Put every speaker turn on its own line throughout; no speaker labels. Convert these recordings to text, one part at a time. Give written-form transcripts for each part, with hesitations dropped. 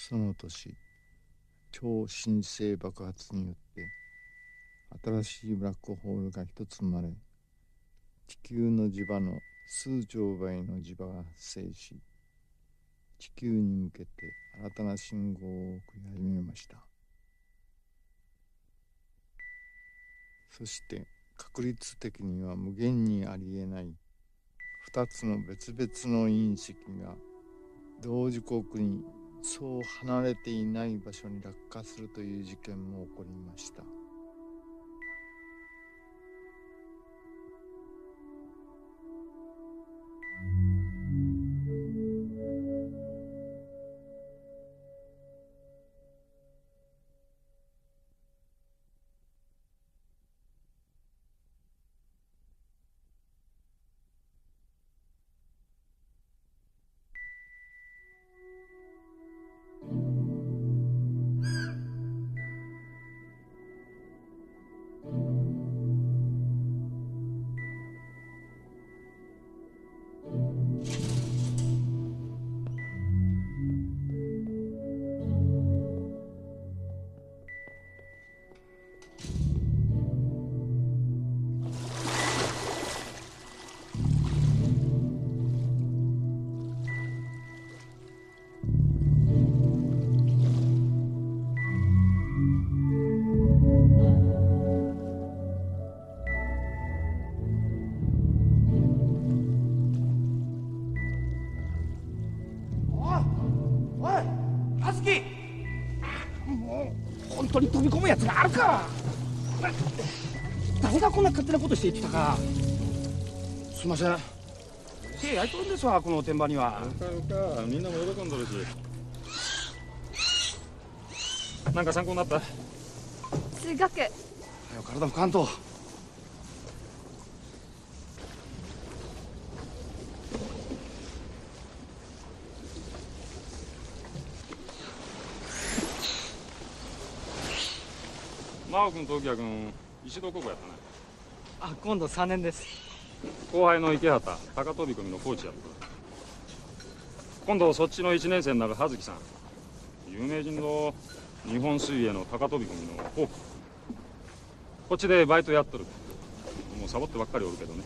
その年、超新星爆発によって新しいブラックホールが一つ生まれ、地球の磁場の数兆倍の磁場が発生し、地球に向けて新たな信号を送り始めました。そして確率的には無限にありえない2つの別々の隕石が同時刻にそう離れていない場所に落下するという事件も起こりました。
本当に飛び込むやつがあるか。誰がこんな勝手なことして言ってたか。すいません。手焼いとるんですわ、この天板には。
みんなも喜んどるし。なんか参考になった？
数学。
体拭かんと。
真央君と沖谷君、石戸高校やったね。
あ、今度3年です。
後輩の池畑、高飛び込みのコーチやった。今度そっちの1年生になる葉月さん、有名人の日本水泳の高飛び込みのホープ。こっちでバイトやっとる。もうサボってばっかりおるけどね。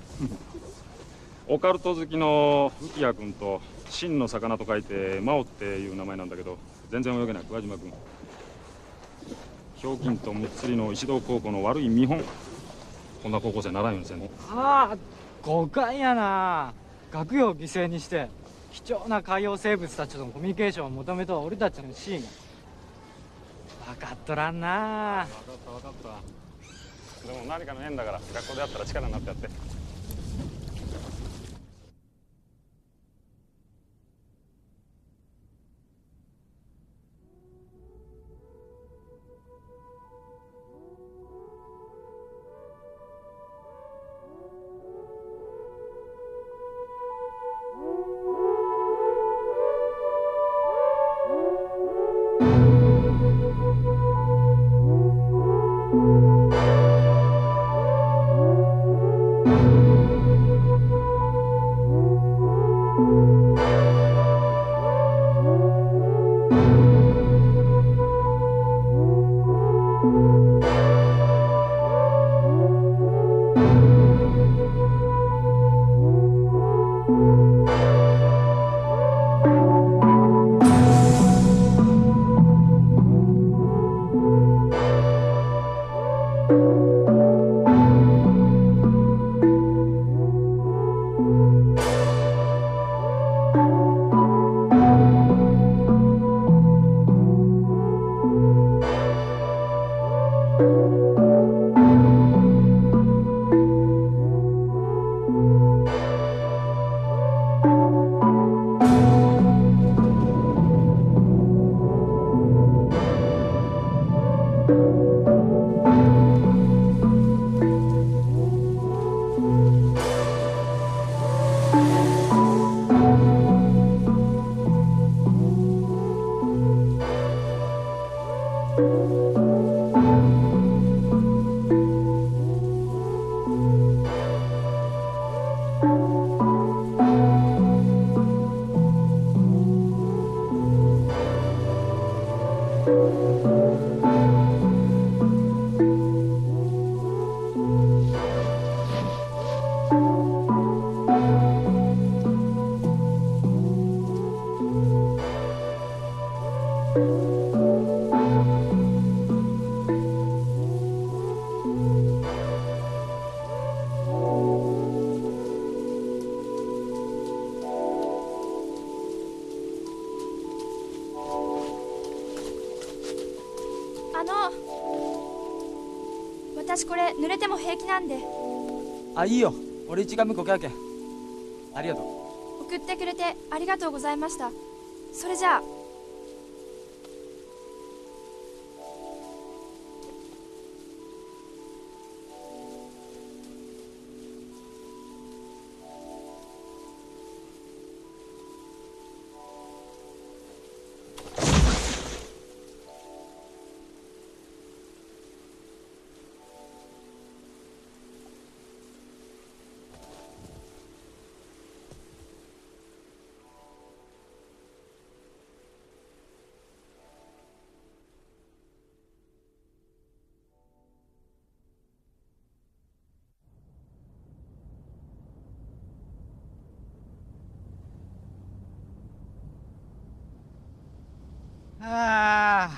オカルト好きの浮谷君と真の魚と書いて真央っていう名前なんだけど、全然泳げない桑島君。ひょうきんとむっつりの石堂高校の悪い見本。こんな高校生ならんようにせんの。
ああ、誤解やな。学業を犠牲にして貴重な海洋生物たちとのコミュニケーションを求めと俺たちのシーンが分かっとらんな。
分かったでも何かの縁だから学校であったら力になってやって。
私これ濡れても平気なんで。
あ、いいよ、俺一眼向こうやけん。ありがとう。
送ってくれてありがとうございました。それじゃあ。
ああ、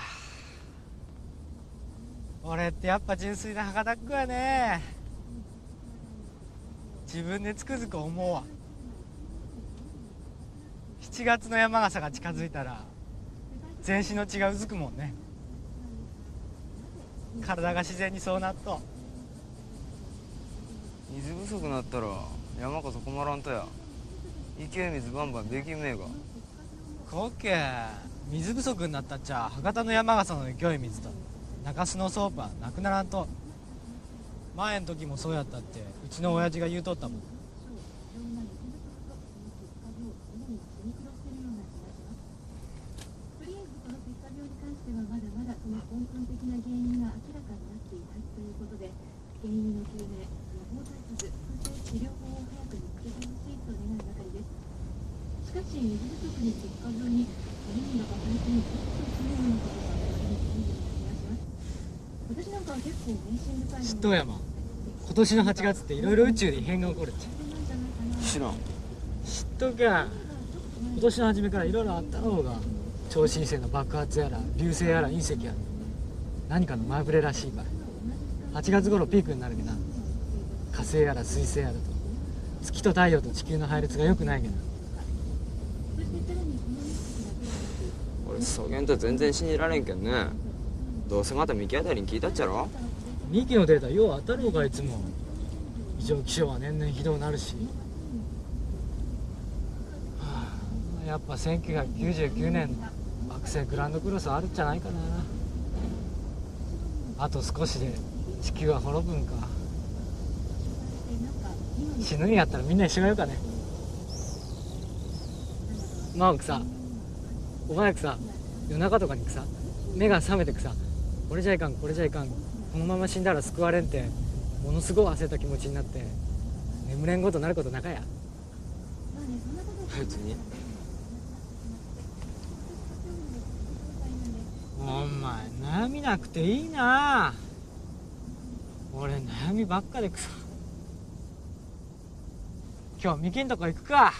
俺ってやっぱ純粋な博多っ子やね。自分でつくづく思うわ。7月の山笠が近づいたら全身の血がうずくもんね。体が自然にそうなっと。
水不足なったら山こそ困らんとや。池水バンバンできんめえが。
こっけ水不足になったっちゃ博多の山笠の勢い水と中洲のソープはなくならんと。前の時もそうやったってうちの親父が言うとったもん。知っとうやまん、今年の8月っていろいろ宇宙で異変が起こるって。
知らん。
知っとけん。今年の初めからいろいろあったろうが、超新星の爆発やら流星やら隕石やら何かの前触れらしいばい。8月頃ピークになるけどな。火星やら水星やらと月と太陽と地球の配列が良くないけど。
俺そげんと全然信じられんけんね。どうせまたミキあたりに聞いたっちゃろ。
ミキのデータよう当たろうがいつも。異常気象は年々ひどくなるし、はあ、やっぱ1999年惑星グランドクロスあるんじゃないかな。あと少しで地球は滅ぶんか。死ぬんやったらみんな一緒がよかね。マークさ、お前くさ、夜中とかにさ目が覚めてくさ、これじゃいかんこれじゃいかん、このまま死んだら救われんってものすごい焦った気持ちになって眠れんごとなることなかや。
別に。
お前悩みなくていいな。俺悩みばっかでくさ。今日ミキんとこ行くか。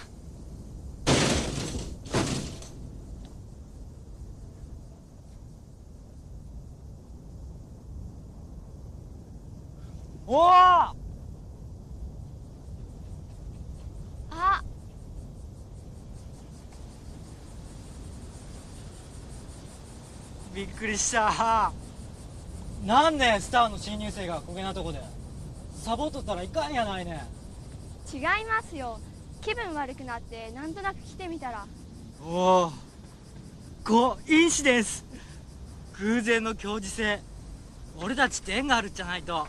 おお、
あ、
びっくりした。なんでスターの新入生がこげなとこでサボっとったらいかんやないね。
違いますよ。気分悪くなってなんとなく来てみたら。
おお、コインシデンス、偶然の共時性。俺たちって縁があるじゃないと。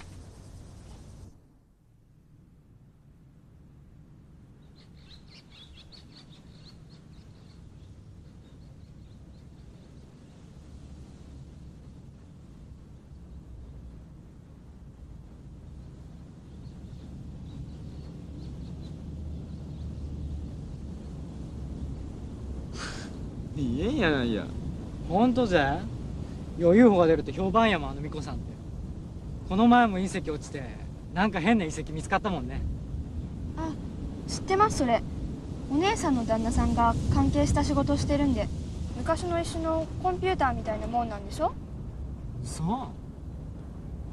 いいえんやないや。
ほんとぜ、余裕法が出るって評判やもん、あのミコさんって。この前も隕石落ちてなんか変な遺跡見つかったもんね。
あ、知ってます。それお姉さんの旦那さんが関係した仕事してるんで、昔の石のコンピューターみたいなもんなんでしょ。
そう、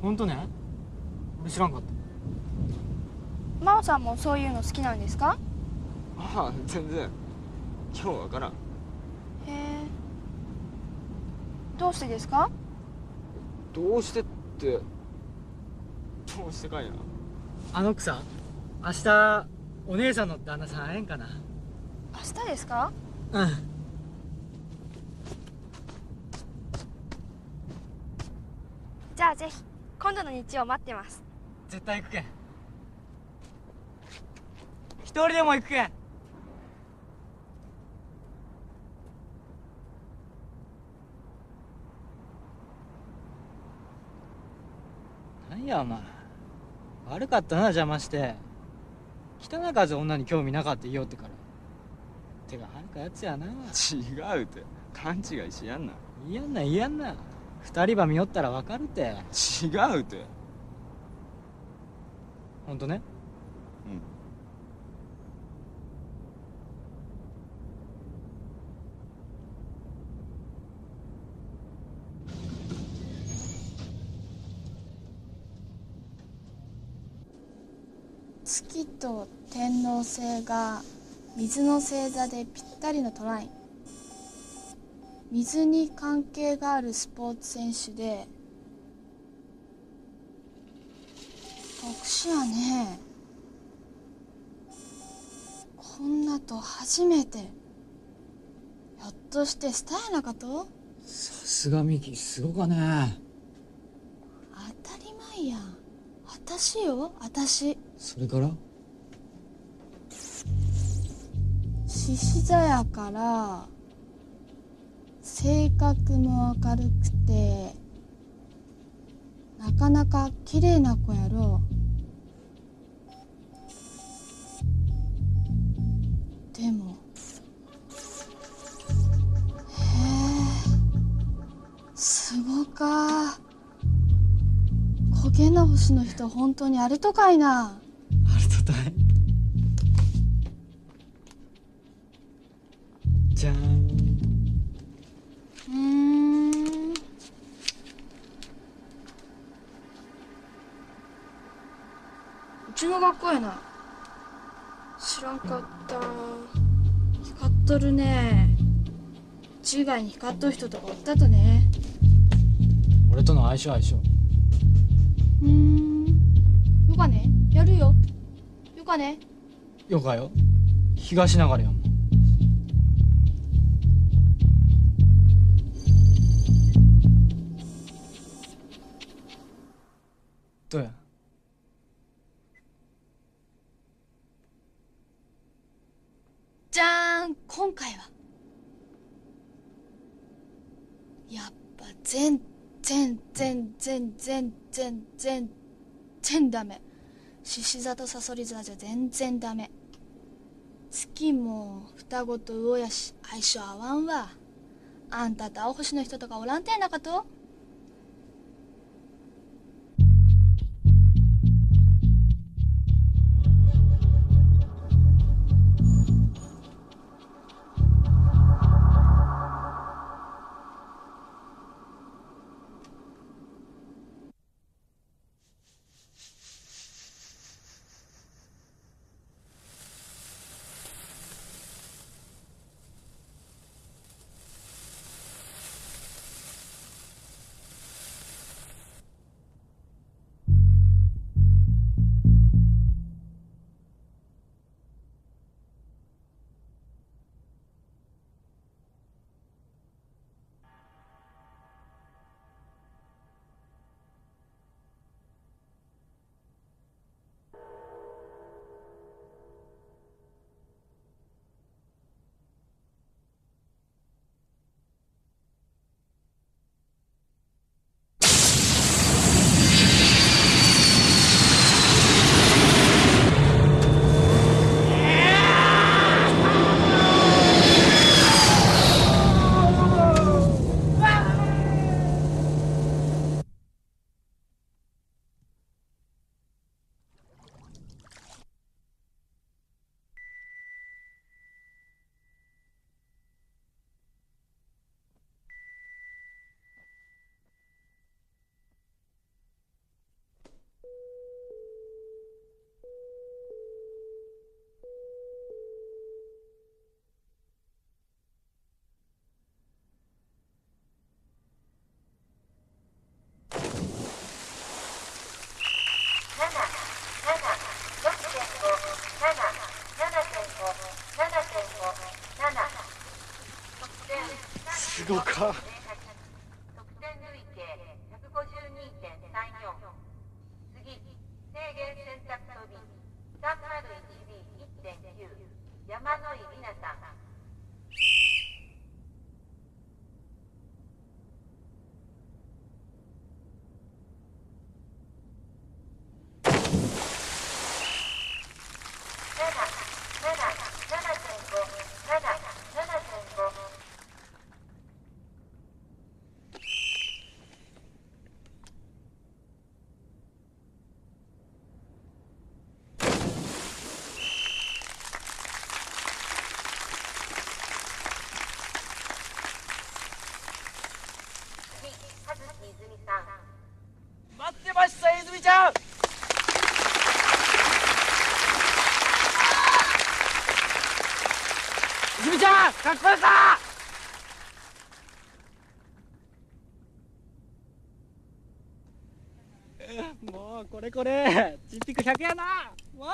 ほんとね。俺知らんかった。
真央さんもそういうの好きなんですか。
ああ、全然。今日わからん。
へえ、どうしてですか。
どうしてって。どうしてかいな。
さ明日お姉さんの旦那さん会えんかな。
明日ですか？
うん。
じゃあぜひ今度の日曜待ってます。
絶対行くけん。一人でも行くけん。なんやお前、悪かったな邪魔して。汚かず女に興味なかった言いよってから。手がはるかやつやな。
違うて、勘違いしやんな。
いやんないやんな。二人ば見よったらわかるて。
違うて。
ほんとね。
うん。
月と天王星が水の星座でぴったりのトライン。水に関係があるスポーツ選手で特殊やね。こんなと初めて。ひょっとしてスターやなかと？
さすがミキすごかね。
当たり前やん。私よ、私。
それから
獅子座やから性格も明るくてなかなか綺麗な子やろ。でもすごか。焦げな星の人本当にあれとかいな。
あれとたい。じゃーん。
うちの学校やな。知らんかった。光っとるね。うち以外に光っとる人とかおったとね。
俺との相性。
よかね、やるよ。よかね。
よかよ。東流れやもん。どうや。
じゃーん、今回はやっぱ全然ダメ。獅子座とさそり座じゃ全然ダメ。月も双子と魚やし相性合わんわ。あんたと青星の人とかおらんてんなかと。
行こうか。
得点累計152.34。次、制限選択飛び 301B1.9 山野井里奈さん。
待ってました、泉ちゃん。泉ちゃん、かっこよさ。もうこれこれ、チンピク100やな。もう。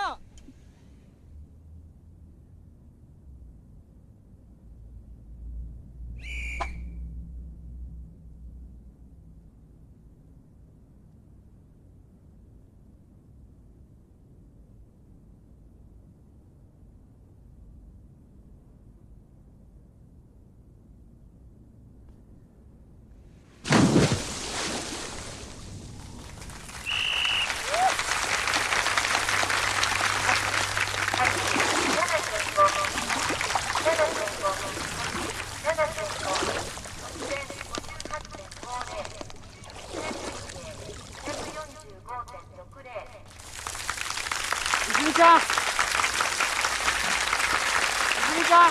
泉ちゃん、泉ちゃん、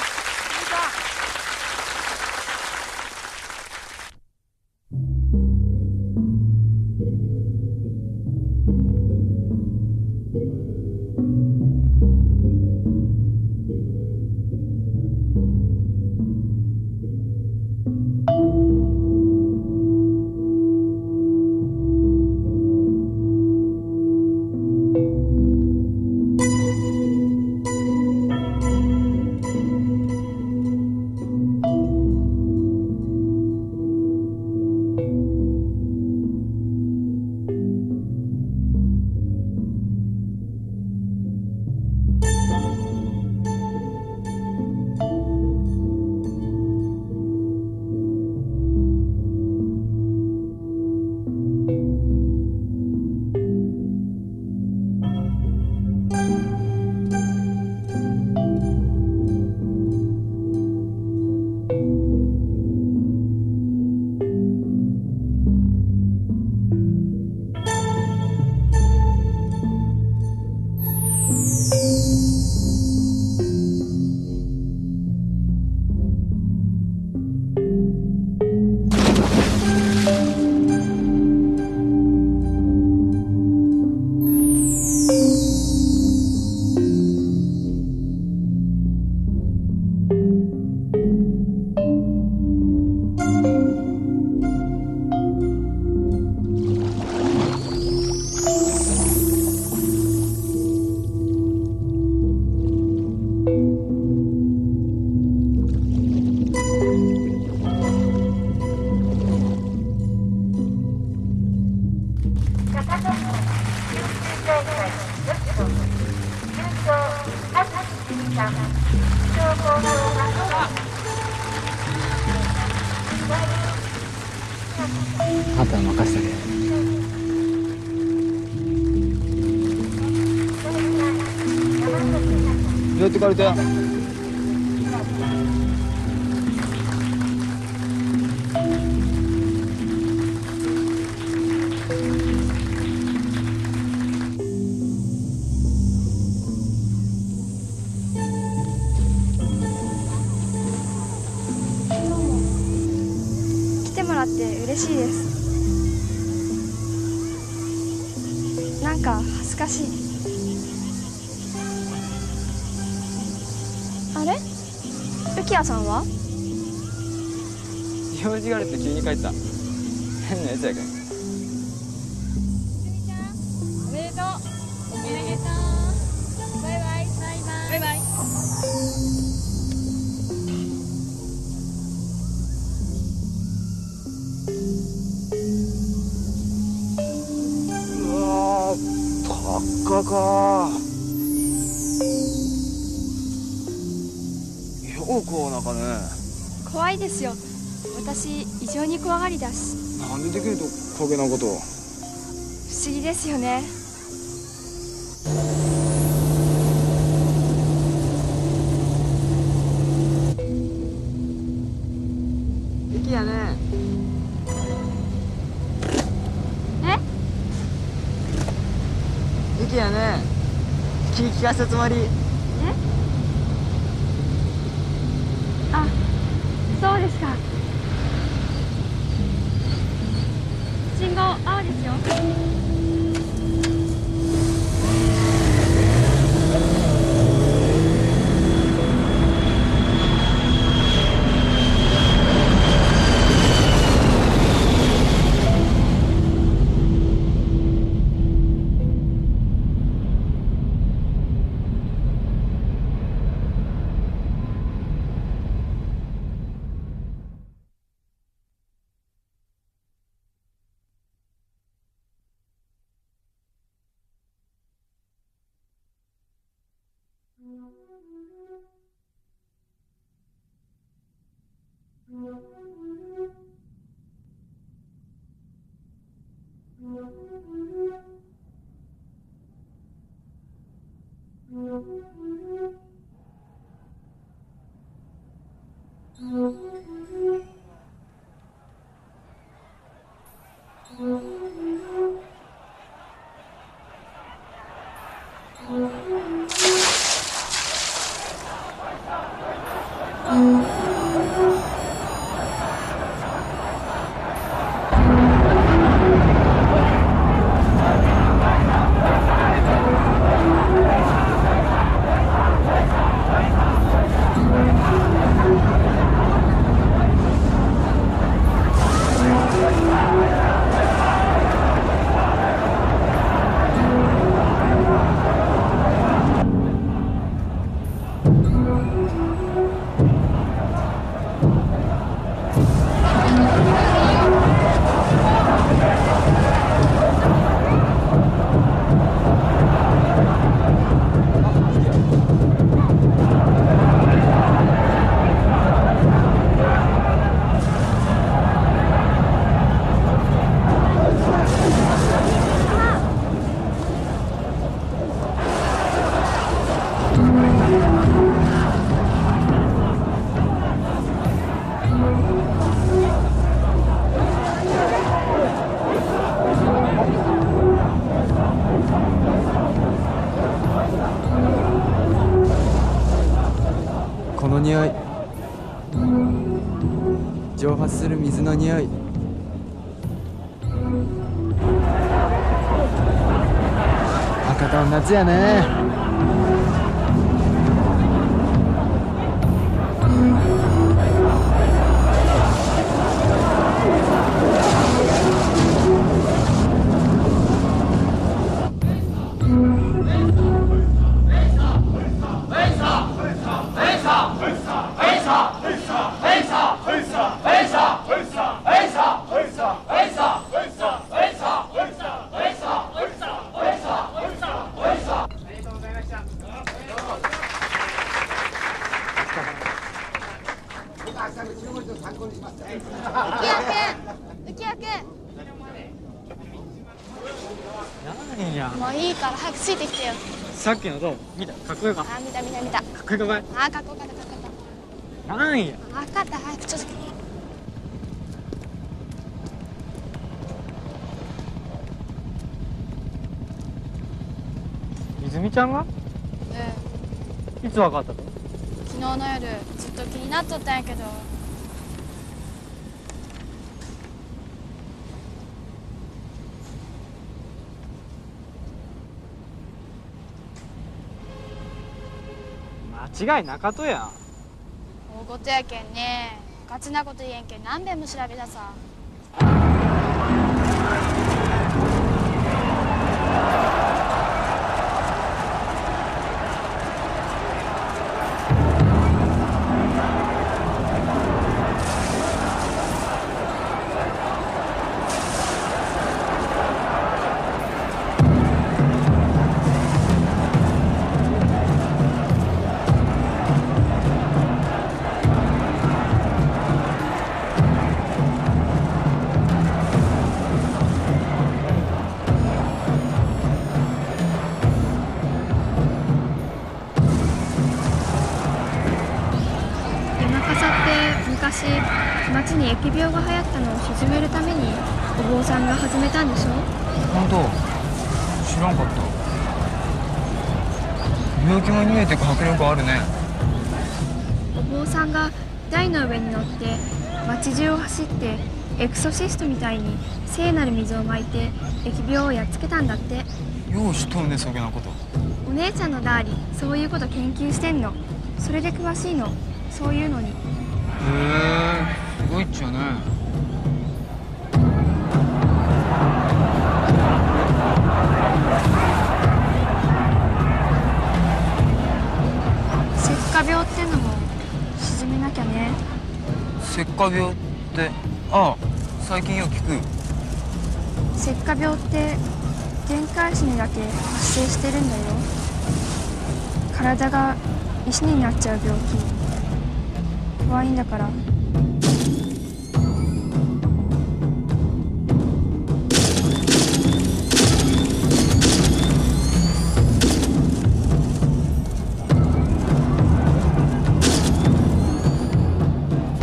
泉ちゃん。あとは任せてあげる。
どうやって借りたよ。
来てもらって嬉しいです。なんか恥ずかしい。あれ、浮谷さんは？
用事があるって急に帰った。変なやつやけん。
おめでとう。おめでとう。バイバイ。バイバイ。バイバイ。
鹿か。ようこうなんかね。
怖いですよ。私異常に怖がりだし。
なんでできるとこげなこと。
不思議ですよね。
駅やね。
え？
駅やね。気利かせたつもり。
あ、そうですか。信号青ですよ。
この匂い。蒸発する水の匂い。博多の夏やね。
何や。
もういいから早くついてきてよ。
さっきのどう見た？かっこよかった。
あ、見た見た見た。
かっこよかっ
あ、かっこよかったかっこよかっ
なんや。
た。分かった、早くちょっと。
泉ちゃんがいつわかったと？
昨日の夜ずっと気になっとったんやけど。
間違いなかとや。
大事やけんね。ガチなこと言えんけん何べんも調べたさ。
に疫病が流行ったのを鎮めるためにお坊さんが始めたんでしょ。
本当知らんかった。病気も逃げてく迫力あるね。
お坊さんが台の上に乗って街中を走ってエクソシストみたいに聖なる水をまいて疫病をやっつけたんだって。
よう知っとんね、そげなこと。
お姉ちゃんのダーリそういうこと研究してんの。それで詳しいの、そういうのに。
へえ、すごいっちゃね。
石化病ってのも鎮めなきゃね。
石化病って、ああ、最近よく聞く。
石化病って限界石にだけ発生してるんだよ。体が石になっちゃう病気。怖いんだから。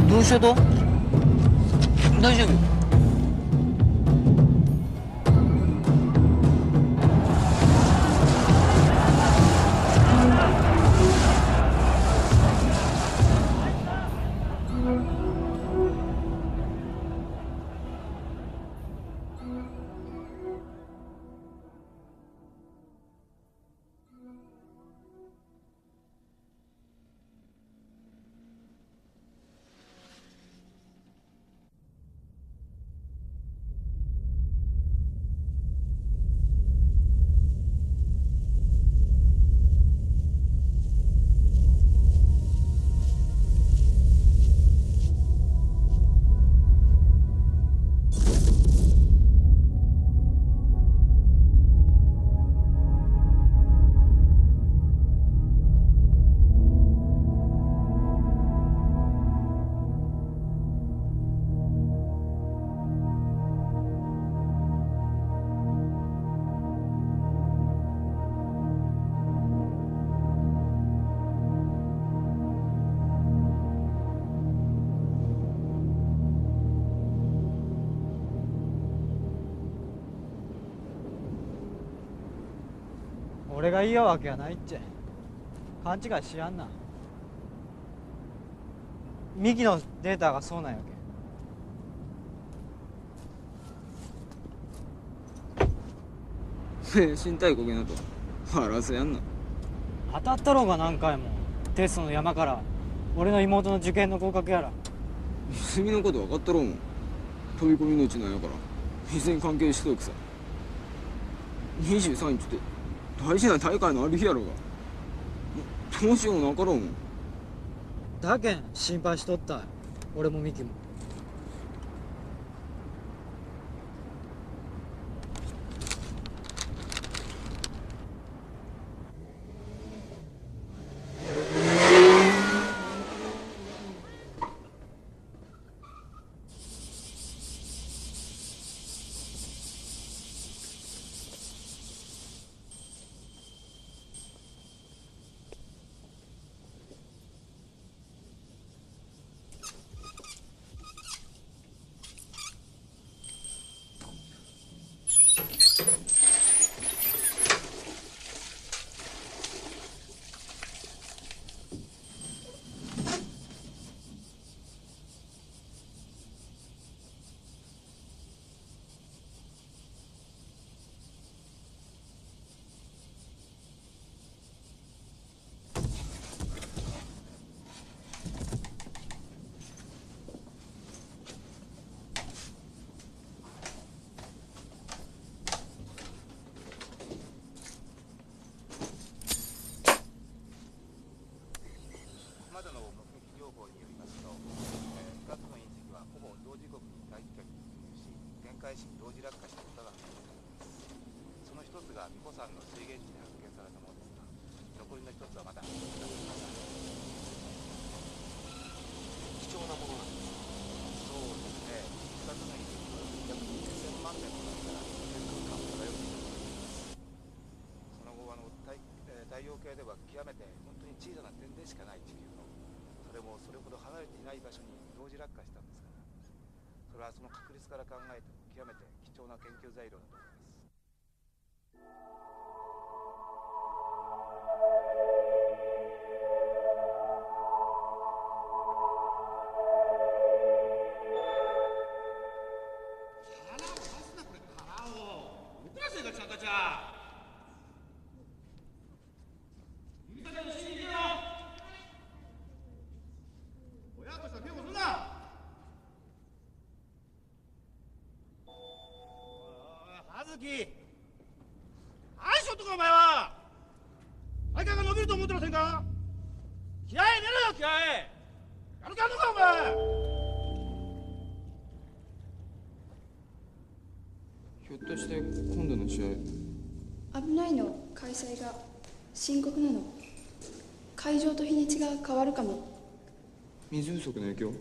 どうしようと？大丈夫？
俺が嫌わけやないっちゃ。勘違いしやんな。ミキのデータがそうなんやけ。
身体こげなと笑わせやんな。
当たったろうが何回も。テストの山から俺の妹の受験の合格やら。
君のこと分かったろうもん。飛び込みのうちなんやから以前関係しとくさ。23日って大事な大会のある日やろうが。どうしようもなかろうもん。
だけん心配しとったんや俺もミキも。
までの目撃情報によりますと、2つの隕石はほぼ同時刻に大気圏に突入し、限界石に同時落下したことが確認されています。その一つが美保山の水源地で発見されたものですが、残りの一つはまだ見つかっていません。貴重なものなんです。そうですね。2つの隕石は約2000万年も前から天空間を漂っていたといいます。その後太陽系では極めて本当に小さな点でしかない地球の、それもそれほど離れていない場所に同時落下したんですから、それはその確率から考えても極めて貴重な研究材料だと思います。
葉月、愛しょっとかお前は。相方が伸びると思ってませんか。気合い入れろよ、気合い。やる気あんのかお前。
ひょっとして今度の試合
危ないの。開催が深刻なの。会場と日にちが変わるかも。
水不足の影響？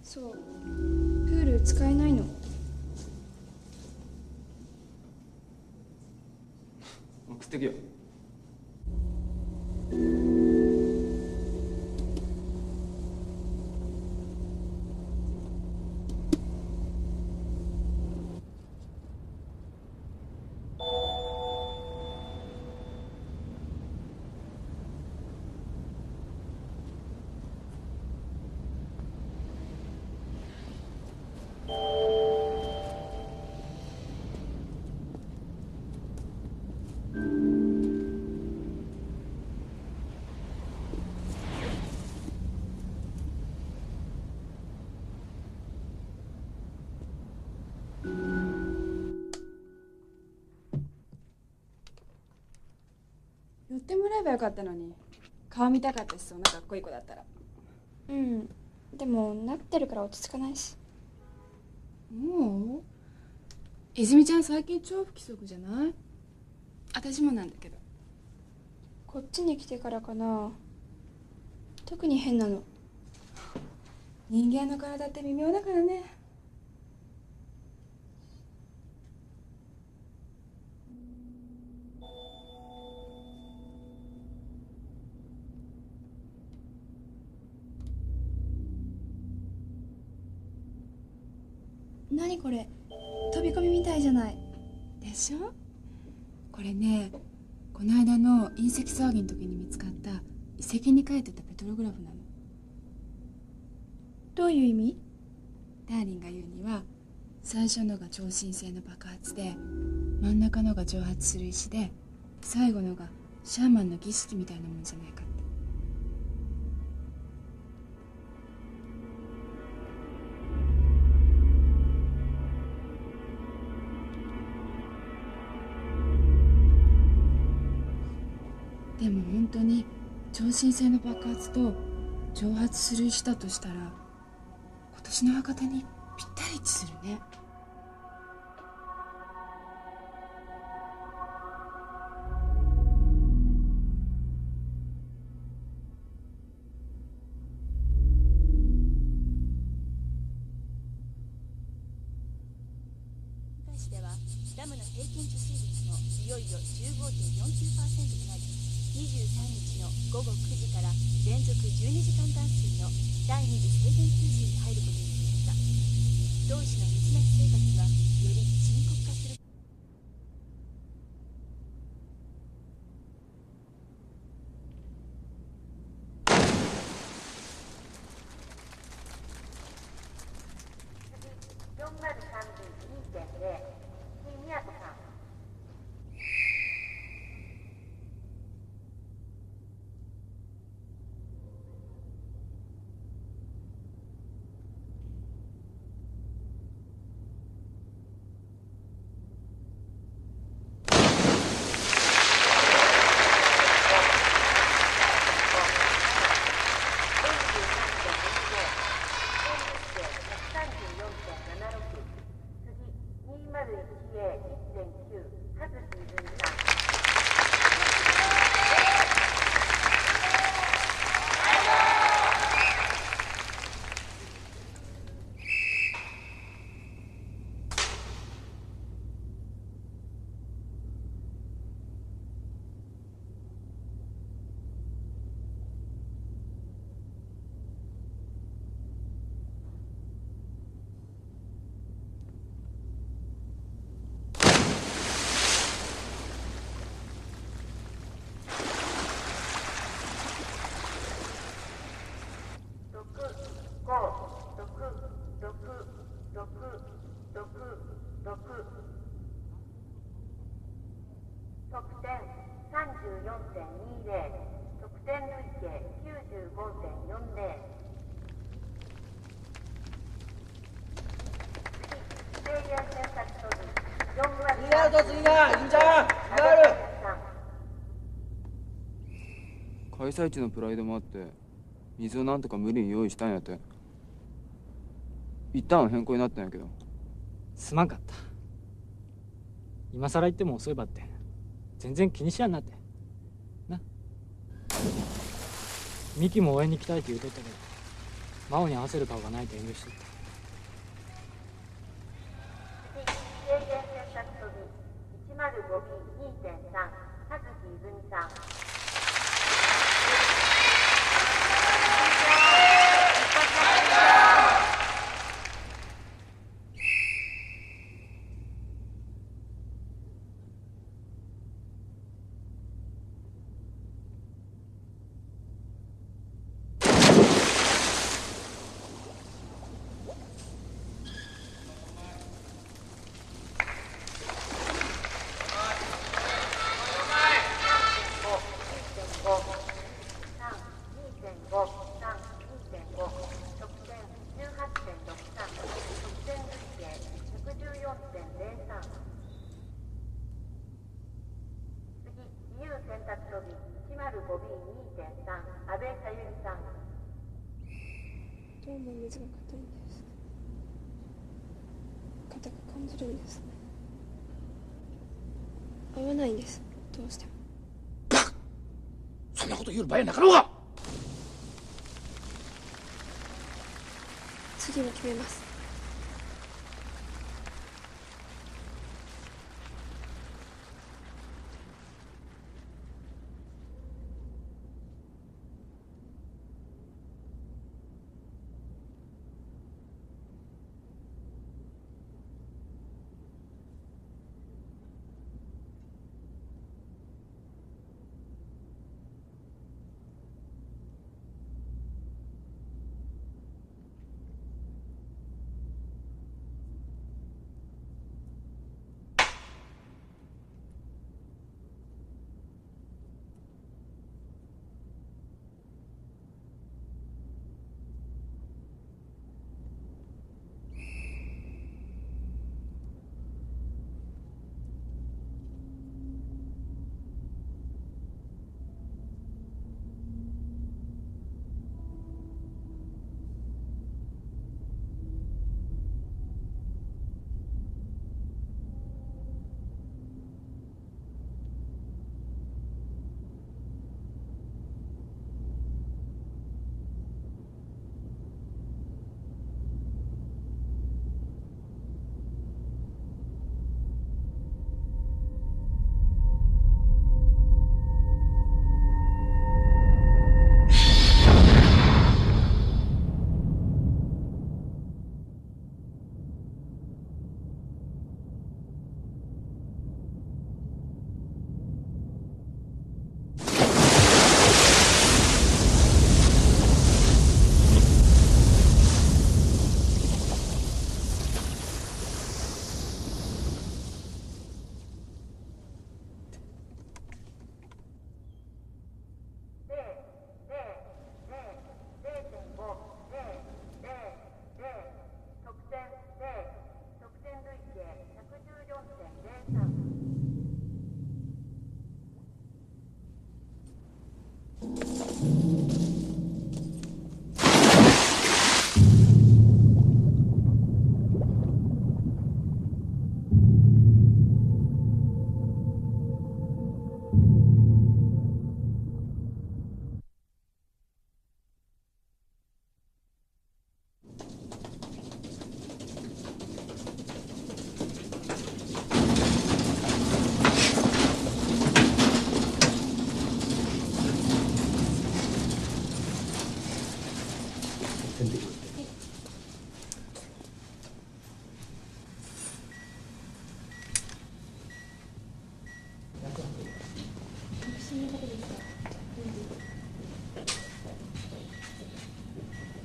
そう、プール使えないの。
送ってきよ。
寄ってもらえばよかったのに。顔見たかったし、そんなかっこいい子だったら。
うん、でもなってるから落ち着かないし。
もう泉ちゃん最近超不規則じゃない？私もなんだけど。
こっちに来てからかな。特に変なの。
人間の体って微妙だからね。
何これ、飛び込みみたいじゃない。
でしょ？これね、この間の隕石騒ぎの時に見つかった遺跡に書いてたペトログラフなの。
どういう意味？
ダーリンが言うには、最初のが超新星の爆発で、真ん中のが蒸発する石で、最後のがシャーマンの儀式みたいなもんじゃないかって。でも本当に超新星の爆発と蒸発する石だとしたら、今年の博多にぴったり位置するね。
市ではダムの平均貯水率もいよいよ 15.49% となり、23日の午後9時から連続12時間断水の第2次制限給水に入ることになりました。同市の水なし生活はより深刻化する。
次、4032.0、新宮子さん。34.20、得点累計 95.40。制限選択と4割。
2と次がいいんじゃん。
開催地のプライドもあって水をなんとか無理に用意したんやて。一旦変更になったんやけど。
すまんかった。今更言っても遅いばって全然気にしやんなってな。ミキも応援に来たいって言うとったけど真央に合わせる顔がないと遠慮しとった。
制限選択と105B2.3、葉月泉さん。
どうも水が硬いんです。硬く感じるんですね。合わないんです。どうしても。
そんなこと言う場合なかろうが。
次は決めます。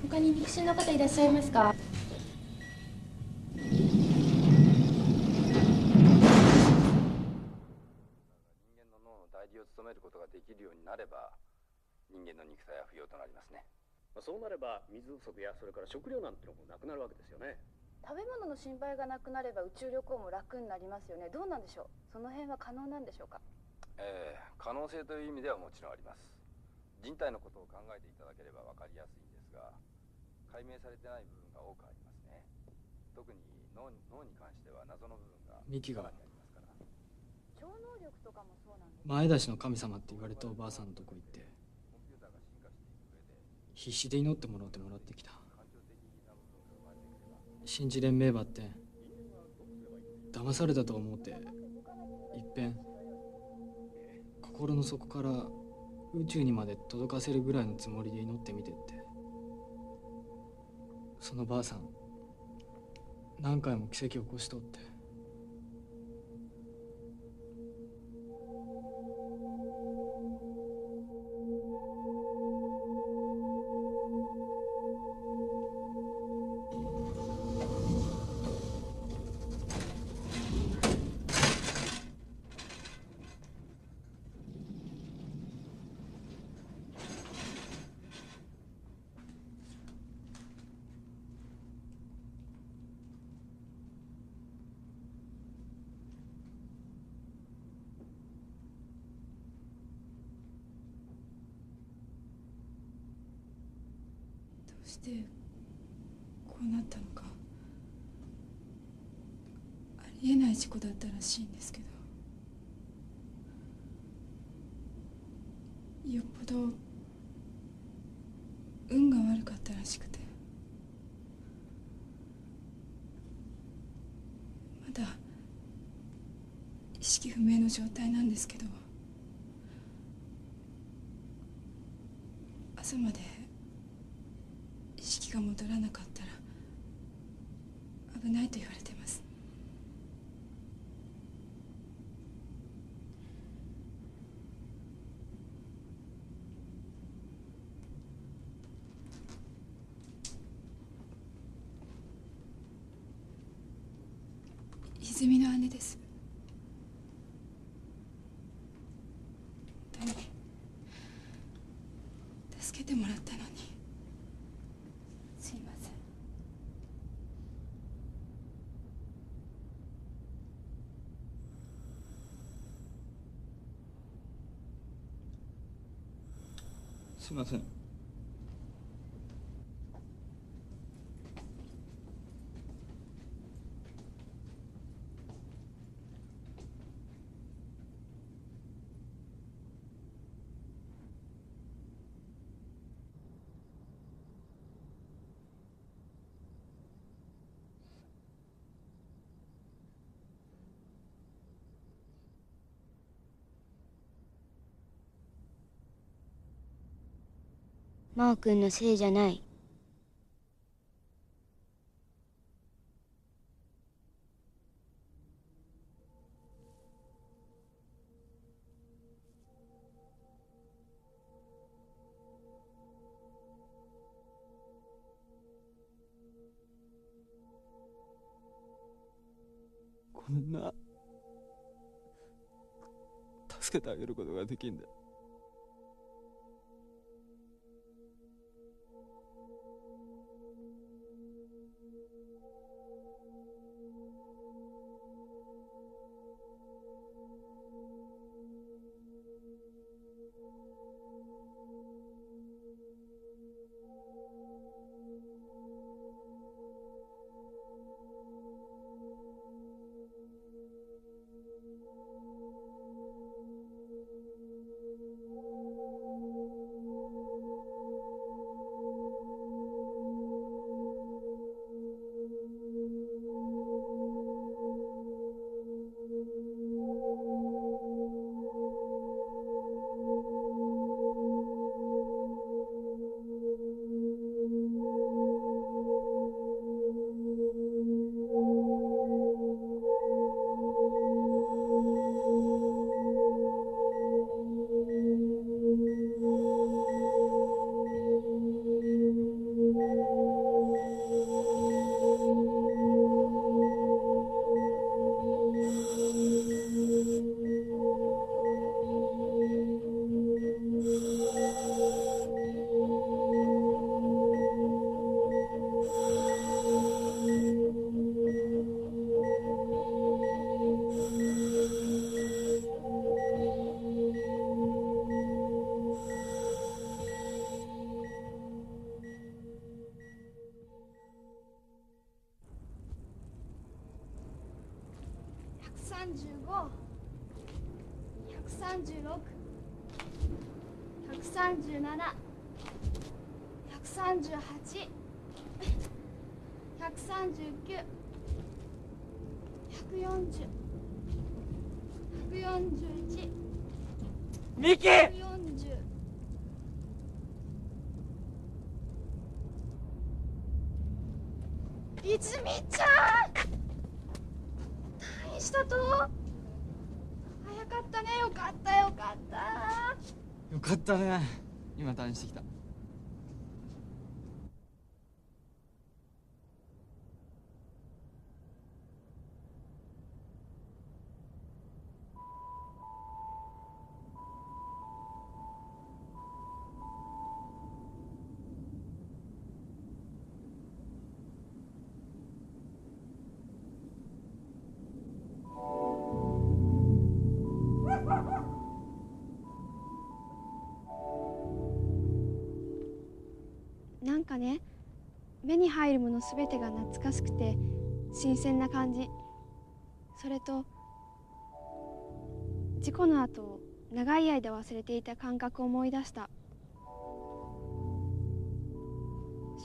他に肉親の方いらっしゃいますか？
人間の脳の大
代理を務めることができるようになれば、人間の肉体は不要となりますね。
そうなれば水不足やそれから食料なんてのもなくなるわけですよね。
食べ物の心配がなくなれば宇宙旅行も楽になりますよね。どうなんでしょう、その辺は可能なんでしょうか。
可能性という意味ではもちろんあります。人体のことを考えていただければ分かりやすいんですが、解明されてない部分が多くありますね。特に脳に関しては謎の部分が
ミキが
かなりありますから。
超能力とかもそうなんです。
前出しの神様って言われたおばあさんのとこ行って必死で祈ってもらってきた。信じれんめえばって騙されたと思っていっぺん心の底から宇宙にまで届かせるぐらいのつもりで祈ってみてって。そのばあさん何回も奇跡起こしとって。
どうしてこうなったのか。ありえない事故だったらしいんですけど、よっぽど運が悪かったらしくて、まだ意識不明の状態なんですけど、朝まで意識が戻らなかったら危ないと言われてます。泉の姉です。本当に助けてもらったのにすいません。
すいません。
真央君のせいじゃない。
ごめんな。助けてあげることができんだ。
137、138、139、140、141、
ミキ
140。いつみちゃん、退院したと。早かったね。よかったよかった。
よかったね。今退院してきた。
なんかね、目に入るものすべてが懐かしくて新鮮な感じ。それと事故の後長い間忘れていた感覚を思い出した。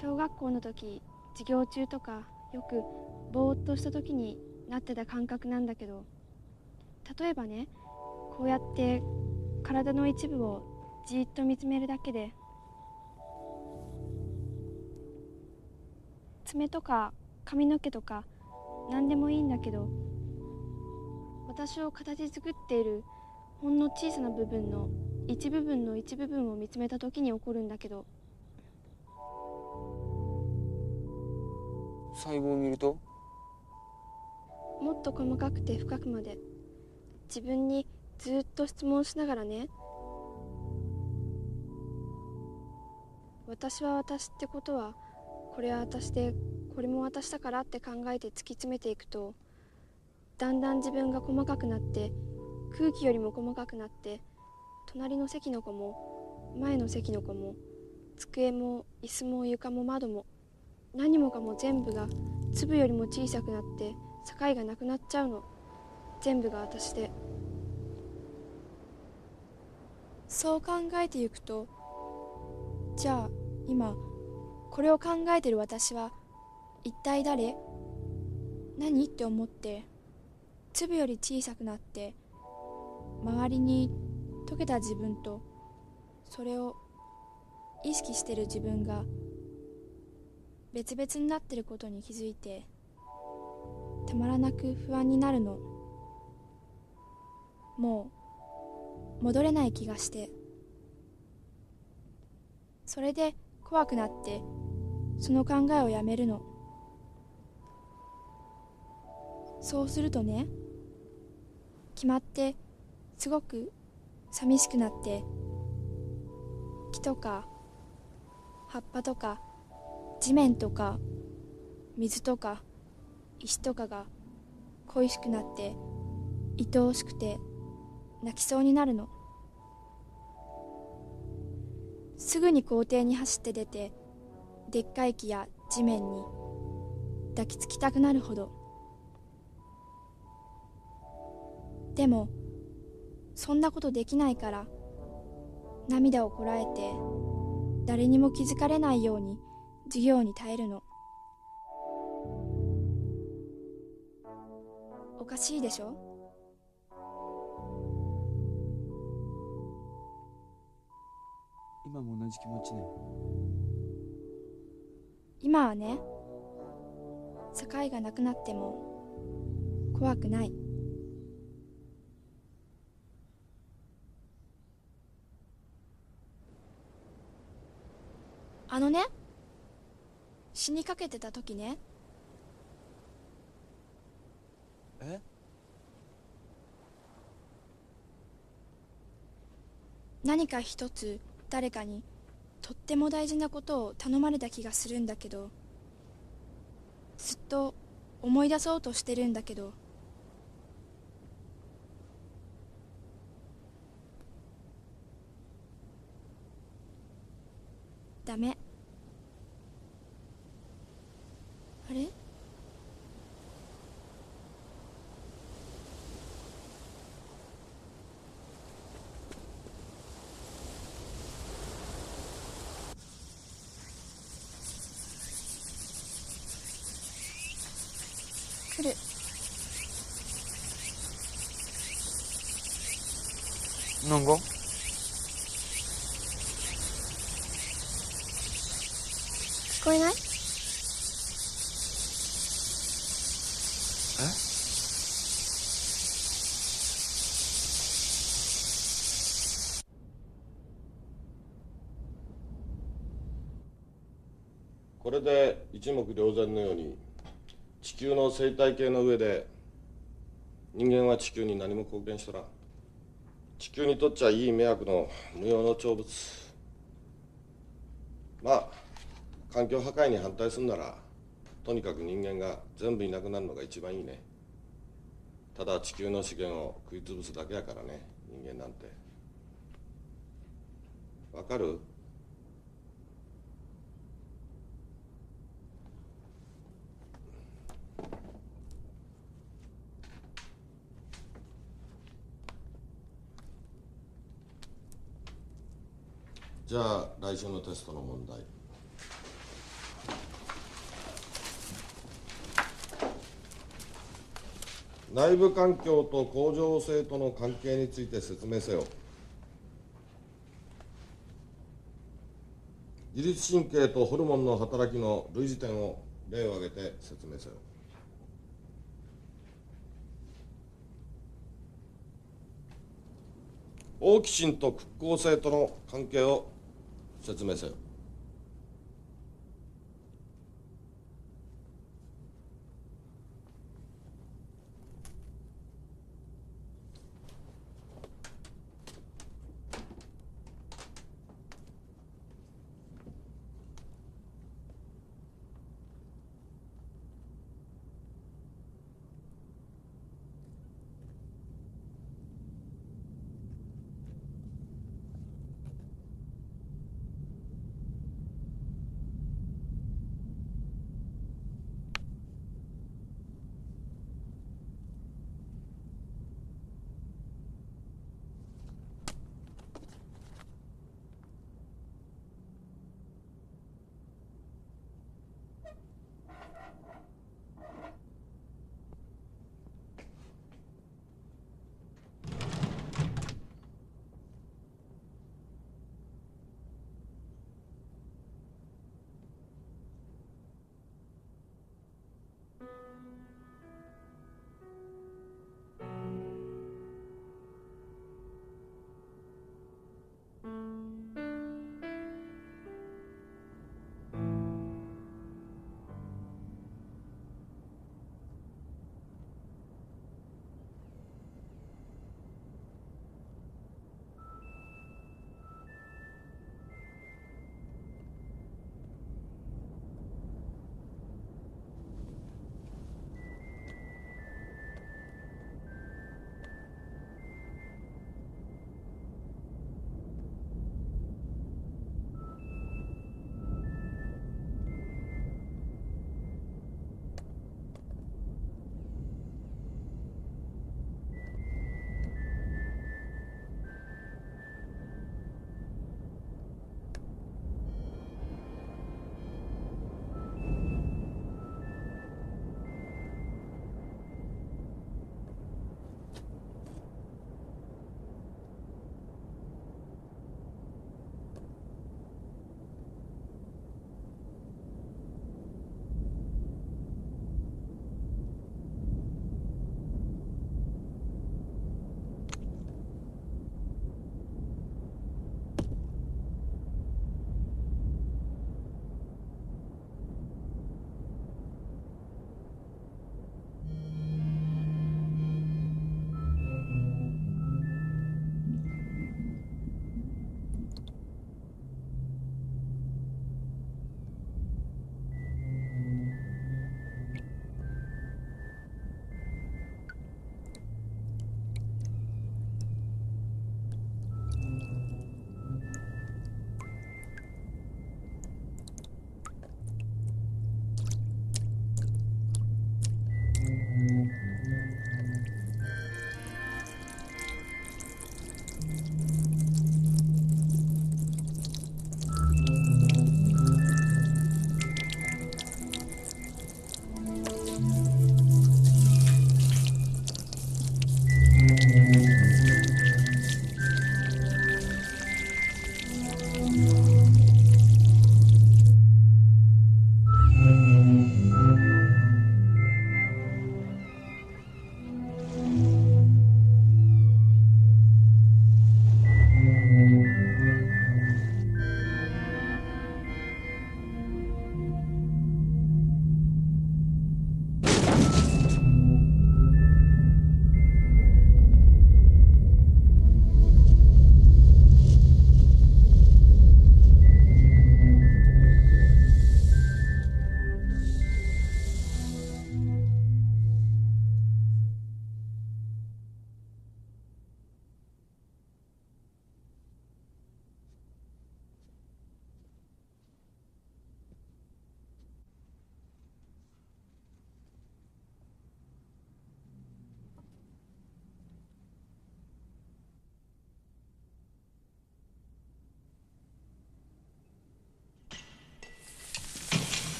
小学校の時、授業中とかよくぼーっとした時になってた感覚なんだけど、例えばね、こうやって体の一部をじーっと見つめるだけで、爪とか髪の毛とか何でもいいんだけど、私を形作っているほんの小さな部分の一部分の一部分を見つめた時に起こるんだけど。
細胞を見ると
もっと細かくて深くまで自分にずっと質問しながらね、私は私ってことはこれは私でこれも私だからって考えて突き詰めていくと、だんだん自分が細かくなって、空気よりも細かくなって、隣の席の子も前の席の子も机も椅子も床も窓も何もかも全部が粒よりも小さくなって境がなくなっちゃうの。全部が私で。そう考えてゆくと、じゃあ今これを考えてる私は一体誰？何って思って粒より小さくなって、周りに溶けた自分とそれを意識してる自分が別々になってることに気づいて、たまらなく不安になるの。もう戻れない気がして、それで怖くなってその考えをやめるの。そうするとね、決まってすごく寂しくなって、木とか葉っぱとか地面とか水とか石とかが恋しくなって、愛おしくて泣きそうになるの。すぐに校庭に走って出て、でっかい木や地面に抱きつきたくなるほど。でもそんなことできないから、涙をこらえて誰にも気づかれないように授業に耐えるの。おかしいでしょ？
今も同じ気持ちね。
今はね、境がなくなっても怖くない。死にかけてた時ね。
え？
何か一つ誰かにとっても大事なことを頼まれた気がするんだけど、ずっと思い出そうとしてるんだけど、ダメ。あれ？
なんか
聞こえない？
これで一目瞭然のように地球の生態系の上で人間は地球に何も貢献しとらん。地球にとっちゃいい迷惑の無用の長物。まあ環境破壊に反対するならとにかく人間が全部いなくなるのが一番いいね。ただ地球の資源を食い潰すだけやからね、人間なんて。わかる？じゃあ来週のテストの問題。内部環境と恒常性との関係について説明せよ。自律神経とホルモンの働きの類似点を例を挙げて説明せよ。オーキシンと屈強性との関係を説明せよ。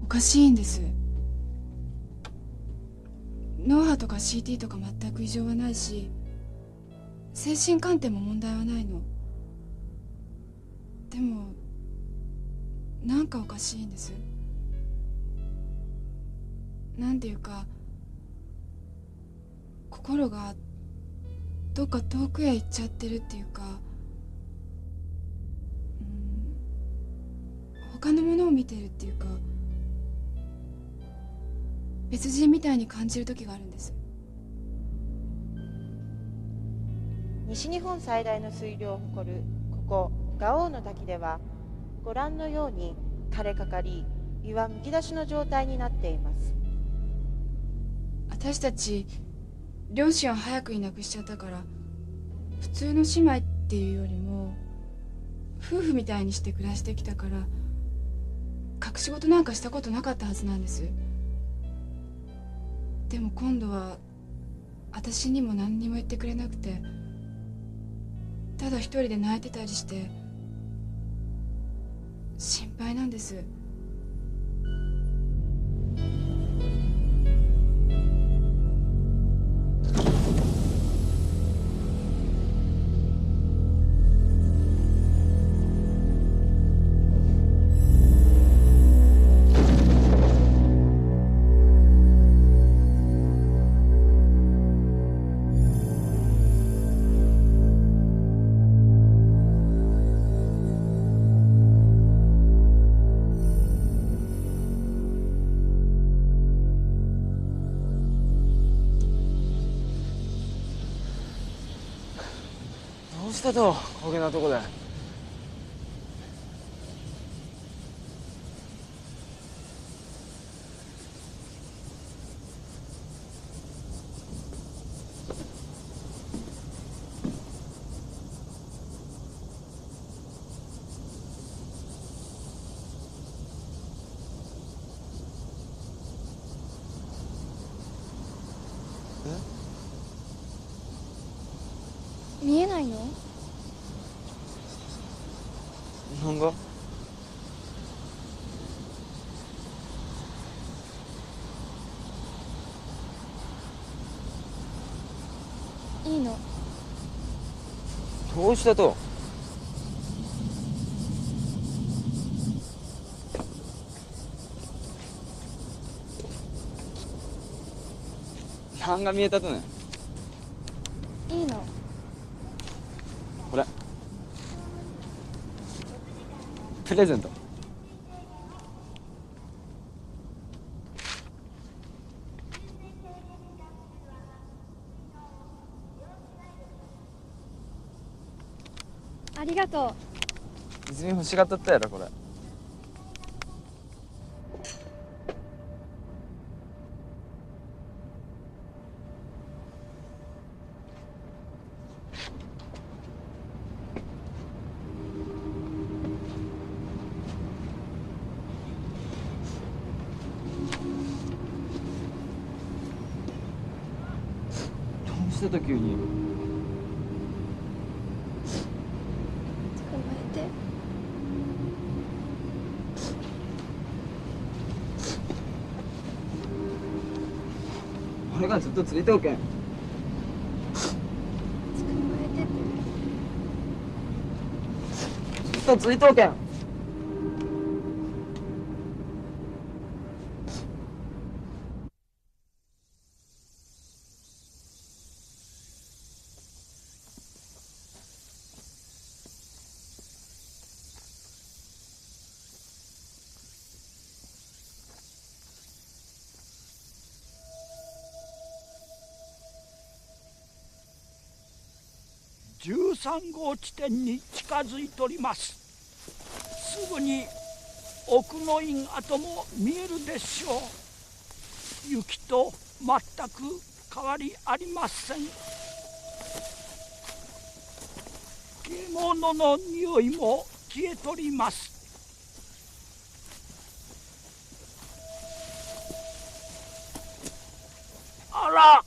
かしいんです。脳波とか CT とか全く異常はないし、精神鑑定も問題はないの。でもなんかおかしいんです。なんていうか、心がどっか遠くへ行っちゃってるっていうか、他のものを見てるっていうか、別人みたいに感じる時があるんです。
西日本最大の水量を誇るここガオーの滝では、ご覧のように枯れかかり、岩むき出しの状態になっています。
私たち両親を早くに亡くしちゃったから、普通の姉妹っていうよりも夫婦みたいにして暮らしてきたから、隠し事なんかしたことなかったはずなんです。でも今度は私にも何にも言ってくれなくて、ただ一人で泣いてたりして心配なんです。
どうしたと、こげなとこで。
見えないの？
なんが？
いいの。
どうしたと？なんが見えたとね？
いいの。
これプレゼント。
ありがとう。
泉欲しがっとったやろこれ。どうしたと急に。
捕まえて。
俺がずっとついておけん。
捕まえてて。
ずっとついておけん。
13号地点に近づいております。すぐに奥の院跡も見えるでしょう。雪と全く変わりありません。獣の匂いも消えとります。あら、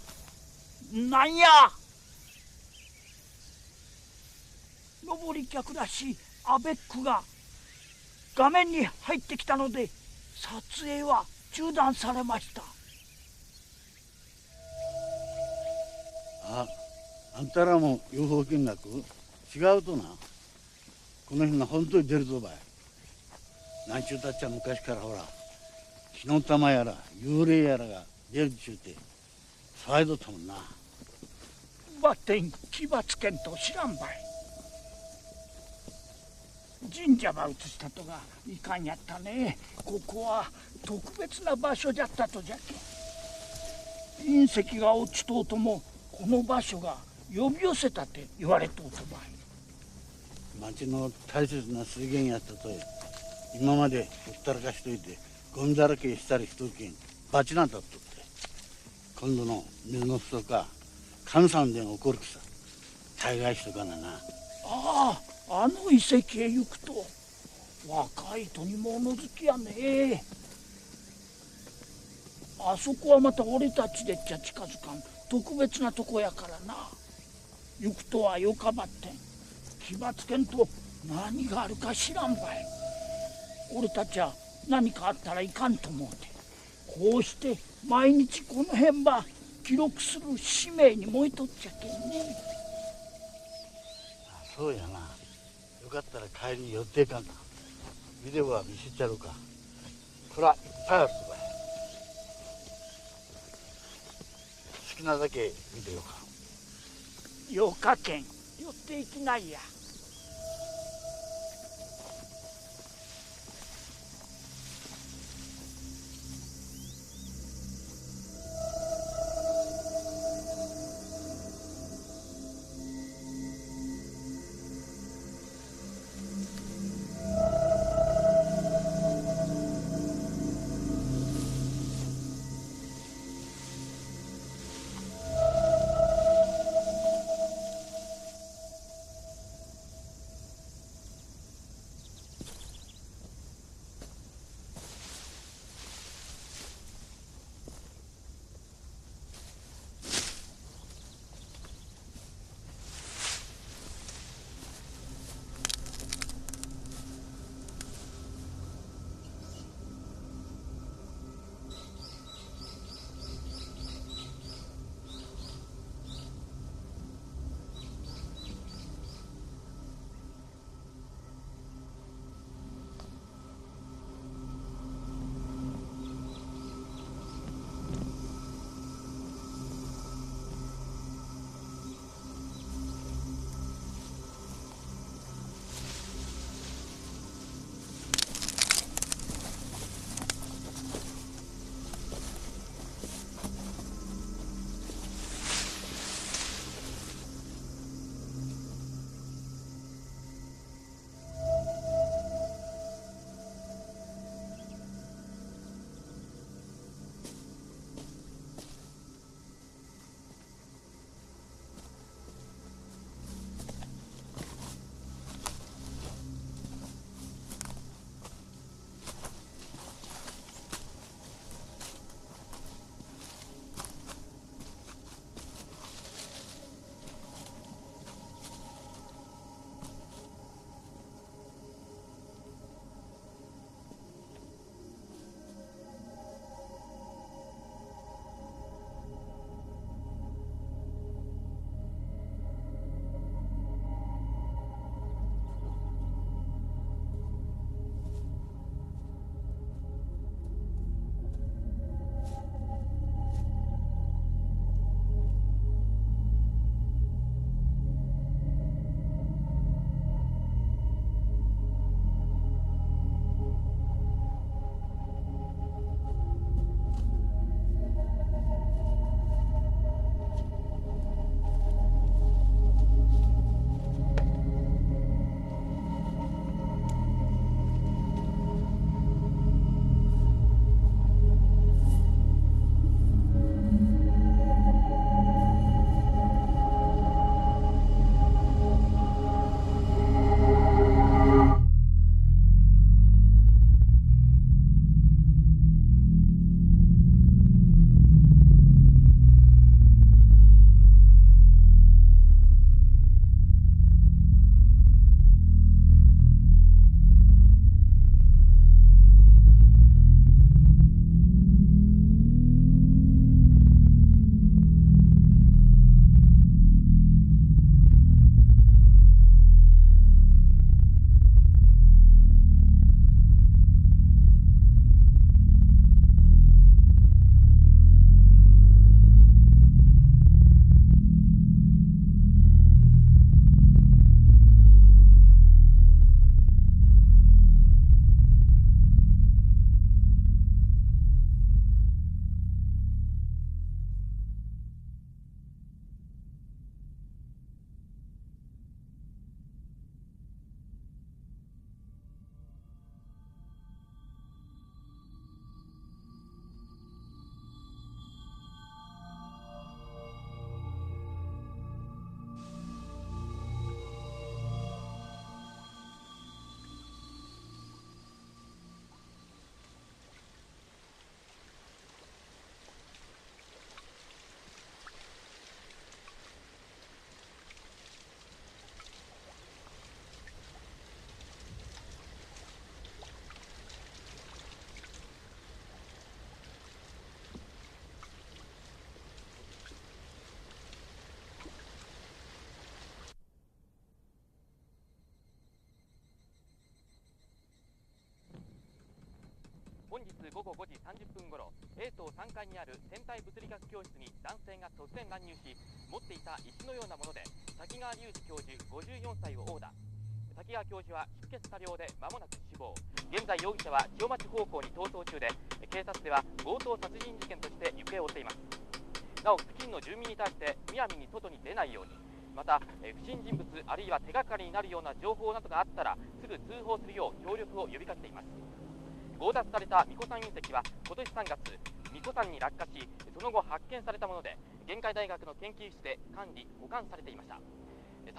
なんや、登り客らしいアベックが画面に入ってきたので撮影は中断されました。
あんたらも UFO 見学違うとな。この辺が本当に出るぞばい。なんちゅうたっちゃ昔からほら火の玉やら幽霊やらが出るっちゅうて騒いどったもんな。
ばってん気ばつけんと知らんばい。神社ば移したとがいかんやったね。ここは特別な場所じゃったとじゃけ。隕石が落ちとうともこの場所が呼び寄せたって言われとうとばい。
町の大切な水源やったと今までほったらかしといてゴミだらけしたりしとるけん罰なんだっとって、今度の水の不足か関山で起こるくさ大概しとかなな。
あの遺跡へ行くと若い人に物好きやね。あそこはまた俺たちでっちゃ近づかん特別なとこやからな。行くとはよかばってん気ばつけんと何があるか知らんばい。俺たちは何かあったらいかんと思うてこうして毎日この辺ば記録する使命に燃えとっちゃけんね。
そうやな。よかったら帰りに寄っていかんか。ビデオは見せちゃろうか。ほらいっぱいあるぞばい。好きなだけ見てよか。
よかけん寄っていきないや。
本日午後5時30分ごろ A 棟3階にある天体物理学教室に男性が突然乱入し、持っていた石のようなもので滝川隆二教授54歳を殴打。滝川教授は出血多量で間もなく死亡。現在容疑者は千代町方向に逃走中で、警察では強盗殺人事件として行方を追っています。なお付近の住民に対してむやみに外に出ないように、また不審人物あるいは手がかりになるような情報などがあったらすぐ通報するよう協力を呼びかけています。強奪された巫女山隕石は今年3月巫女山に落下し、その後発見されたもので、玄海大学の研究室で管理保管されていました。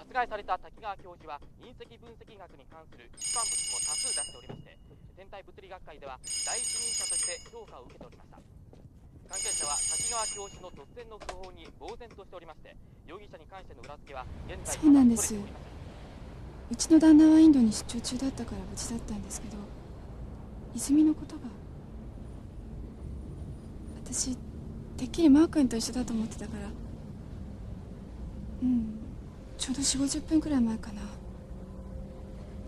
殺害された滝川教授は隕石分析学に関する出版物も多数出しておりまして、天体物理学会では第一人者として評価を受けておりました。関係者は滝川教授の突然の訃報に呆然としておりまして、容疑者に関しての裏付けは現在
そうなんです。うちの旦那はインドに出張中だったから無事だったんですけど、泉のことが、私てっきりマー君と一緒だと思ってたから、ちょうど4、50分くらい前かな。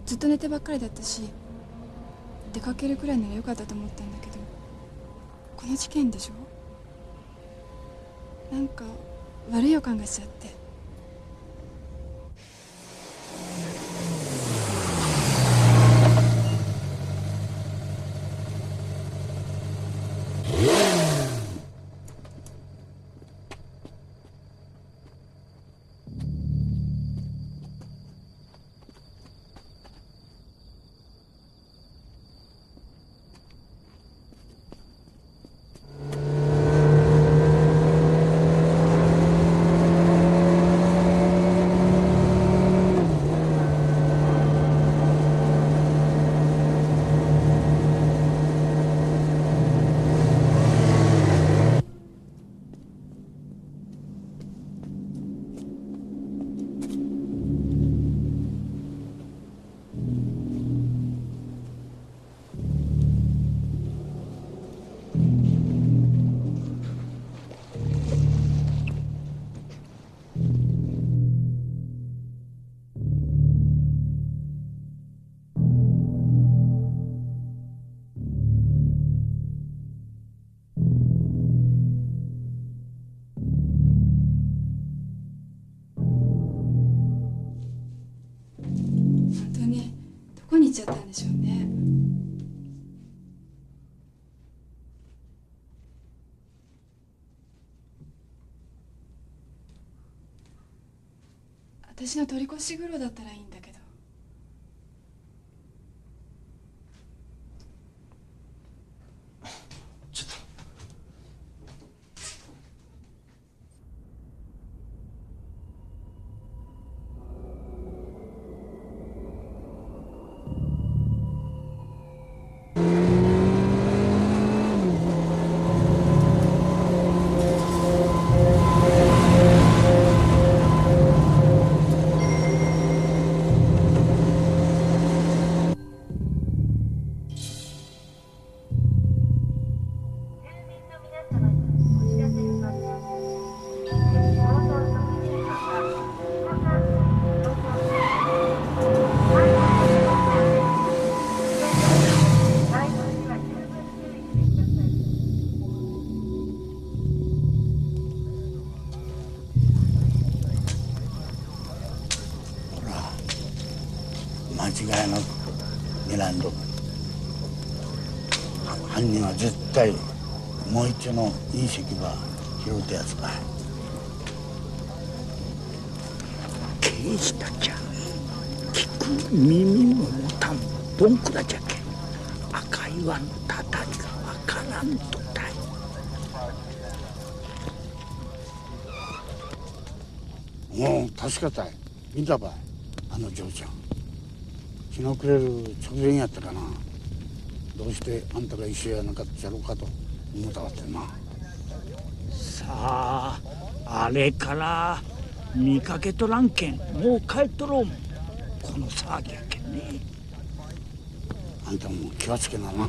ずっと寝てばっかりだったし、出かけるくらいならよかったと思ったんだけど、この事件でしょ、なんか悪い予感がしちゃって。どこに行っちゃったんでしょうね。私の取り越し苦労だったらいいんだけど。
間違いなく睨んどる。犯人は絶対もう一丁の隕石ば拾うたやつか。
刑事たちゃ聞く耳も持たんボンクラじゃけん、赤岩のたたりがわからんとたい。
もう確かたい。見たばい、あの嬢ちゃん。日の暮れる直前やったかな。どうしてあんたが一緒やなかったじゃろうかと思ったわってな。
さあ、あれから見かけとらんけん、もう帰っとろうもん。この騒ぎやけんね。
あんたも気はつけなな。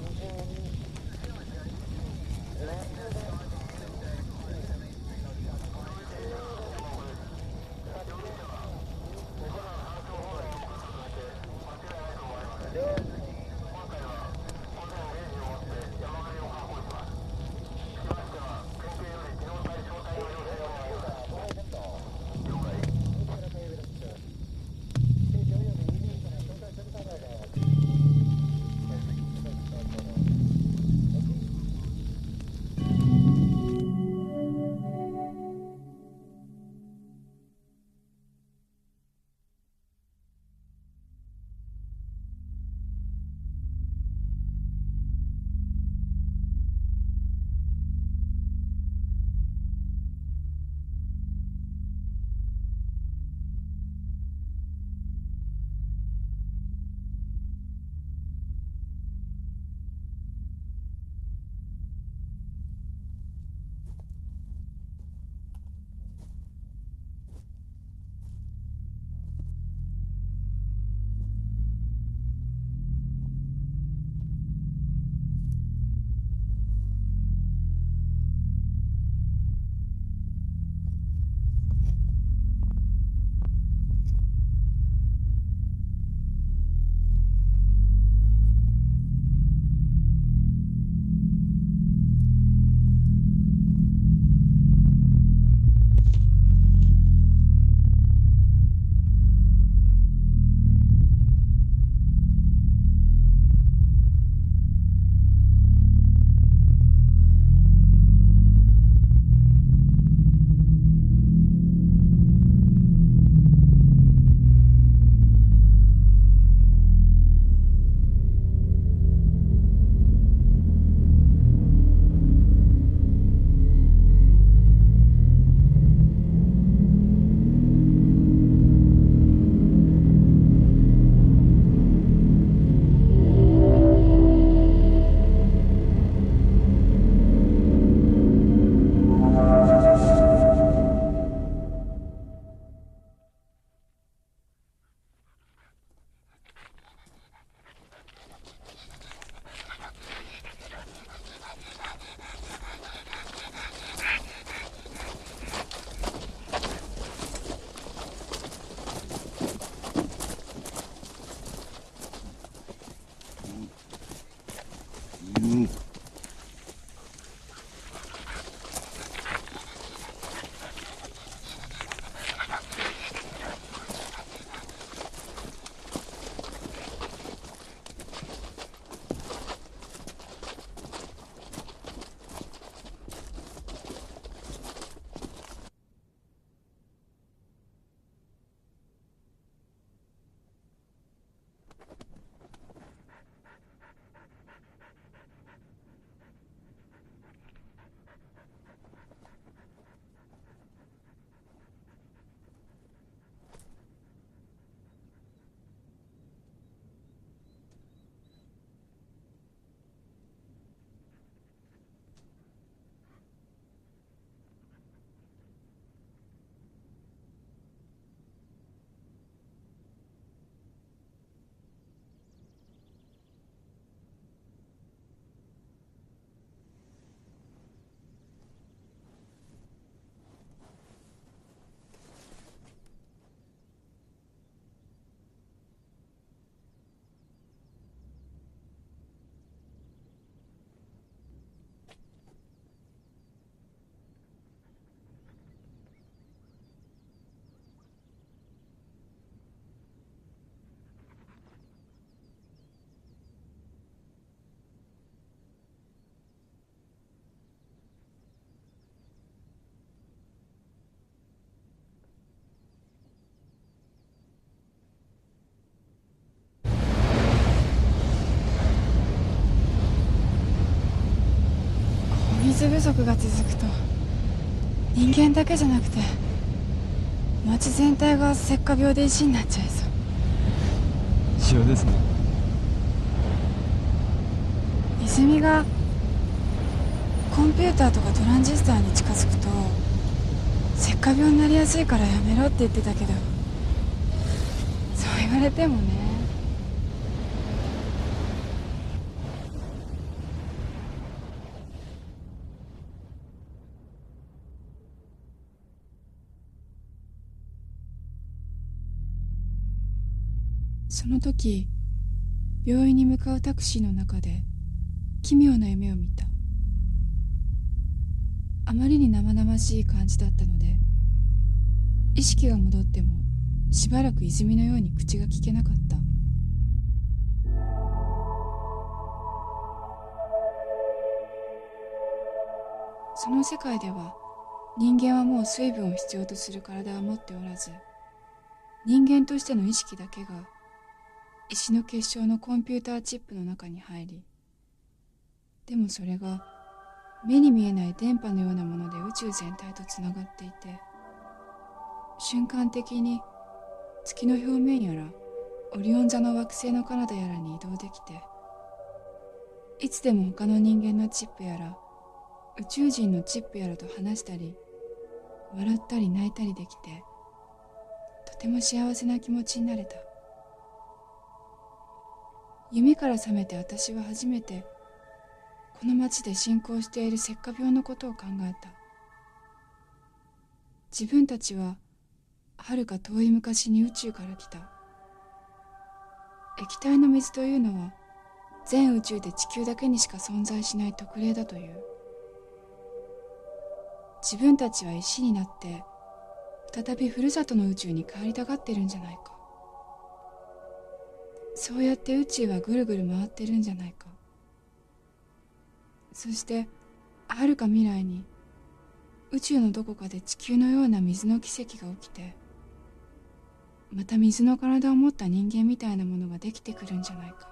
水不足が続くと人間だけじゃなくて町全体が石化病で石になっちゃいそう。
塩ですね。
泉がコンピューターとかトランジスタに近づくと石化病になりやすいからやめろって言ってたけど、そう言われてもね。その時病院に向かうタクシーの中で奇妙な夢を見た。あまりに生々しい感じだったので意識が戻ってもしばらく泉のように口が聞けなかった。その世界では人間はもう水分を必要とする体は持っておらず、人間としての意識だけが石の結晶のコンピューターチップの中に入り、でもそれが目に見えない電波のようなもので宇宙全体とつながっていて、瞬間的に月の表面やらオリオン座の惑星の彼方やらに移動できて、いつでも他の人間のチップやら宇宙人のチップやらと話したり笑ったり泣いたりできて、とても幸せな気持ちになれた。夢から覚めて私は初めてこの町で進行している石化病のことを考えた。自分たちは遥か遠い昔に宇宙から来た。液体の水というのは全宇宙で地球だけにしか存在しない特例だという。自分たちは石になって再びふるさとの宇宙に帰りたがってるんじゃないか。そうやって宇宙はぐるぐる回ってるんじゃないか。そして遥か未来に宇宙のどこかで地球のような水の奇跡が起きて、また水の体を持った人間みたいなものができてくるんじゃないか。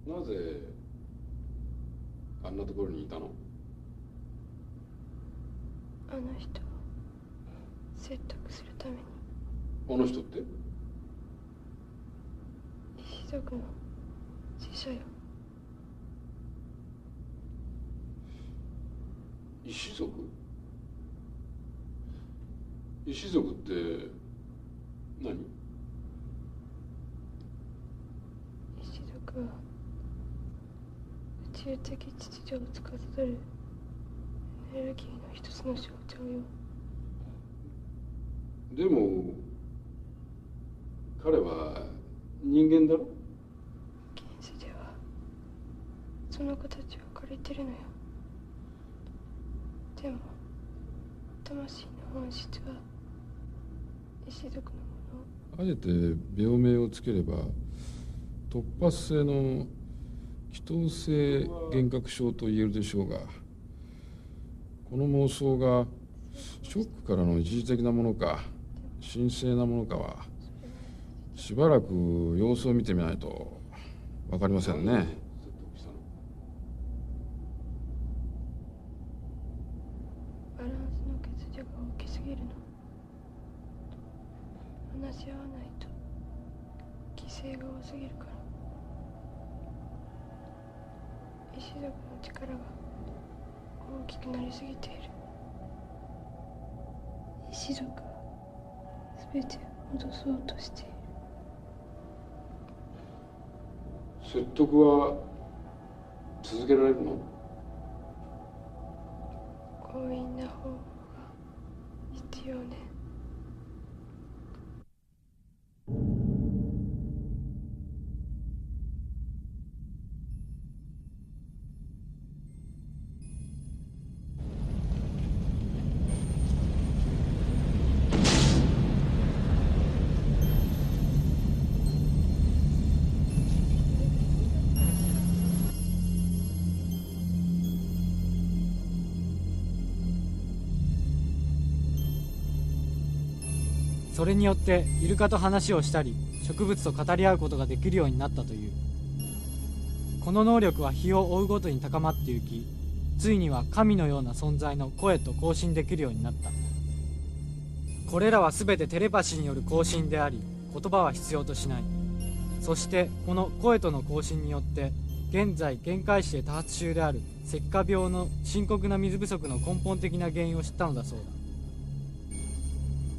なぜあんなところにいたの？
あの人を説得するために。
あの人って？
石族の死者よ。
石族？石族って何？
石族は宇宙的秩序を司るエネルギーの一つの象徴よ。
でも彼は人間だろ？
現世ではその子たちを借りてるのよ。でも魂の本質は石族のもの。
あえて病名をつければ突発性の気頭性幻覚症と言えるでしょうが、この妄想がショックからの一時的なものか神聖なものかはしばらく様子を見てみないと分かりませんね。
バランスの欠如が大きすすぎるの。話し合わないと犠牲が多すぎるから。一族の力が大きくなりすぎている。一族は全て戻そうとしている。
説得は続けられるの？
強引な方法が必要ね。
それによってイルカと話をしたり植物と語り合うことができるようになったという。この能力は日を追うごとに高まっていき、ついには神のような存在の声と交信できるようになった。これらは全てテレパシーによる交信であり、言葉は必要としない。そしてこの声との交信によって現在限界市で多発中である石化病の深刻な水不足の根本的な原因を知ったのだそうだ。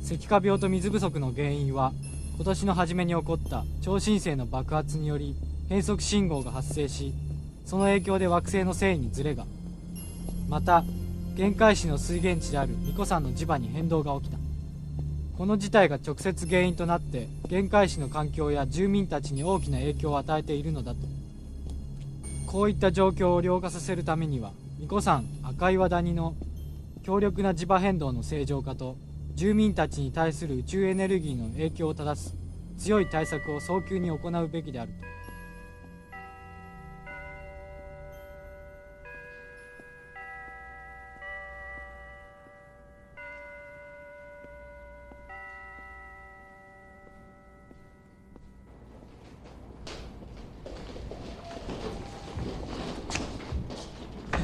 石化病と水不足の原因は今年の初めに起こった超新星の爆発により変則信号が発生し、その影響で惑星の遷移にズレが、また限界市の水源地である巫女山の磁場に変動が起きた。この事態が直接原因となって限界市の環境や住民たちに大きな影響を与えているのだと。こういった状況を凌駕させるためには巫女山赤岩谷の強力な磁場変動の正常化と住民たちに対する宇宙エネルギーの影響を正す強い対策を早急に行うべきであると。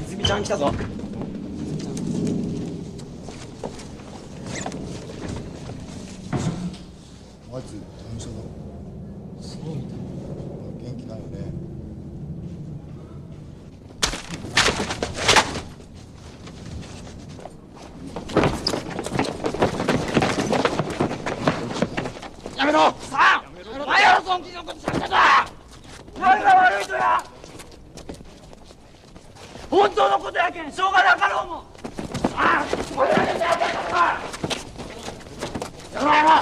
泉ちゃん来たぞ。
あいつ単車だ。
そうみたい。
元気ないよね。
やめろさあお前らそんなことさせた。何が悪いとや。本当のことやけんしょうがなかろうもん。ああこれだけでやめたのか。やめろやめろ。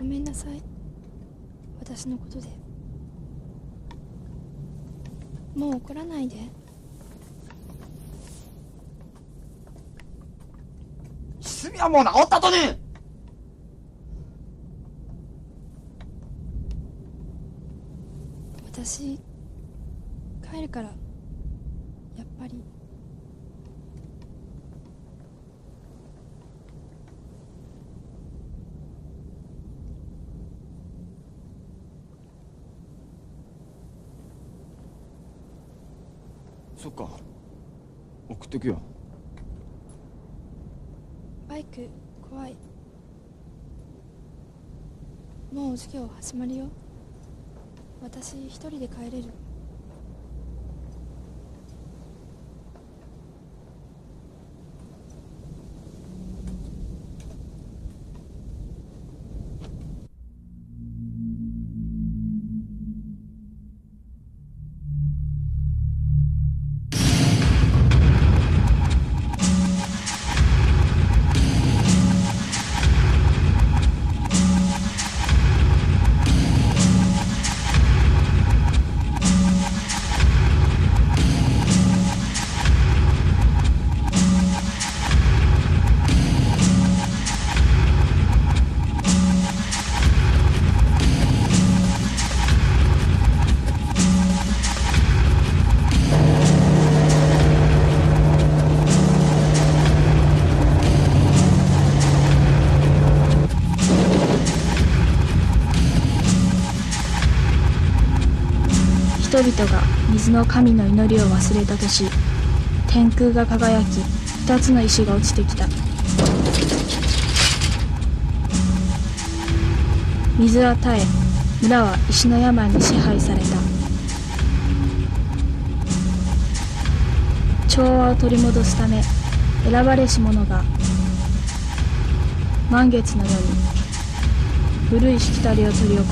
ごめんなさい、私のことで。もう怒らないで。
泉はもう治ったとね。
私帰るから。やっぱり
そっか、送ってくよ。
バイク怖い。もう授業始まるよ。私一人で帰れる。人々が水の神の祈りを忘れた年、天空が輝き、2つの石が落ちてきた。水は絶え、村は石の山に支配された。調和を取り戻すため、選ばれし者が満月のように古いしきたりを執り行った。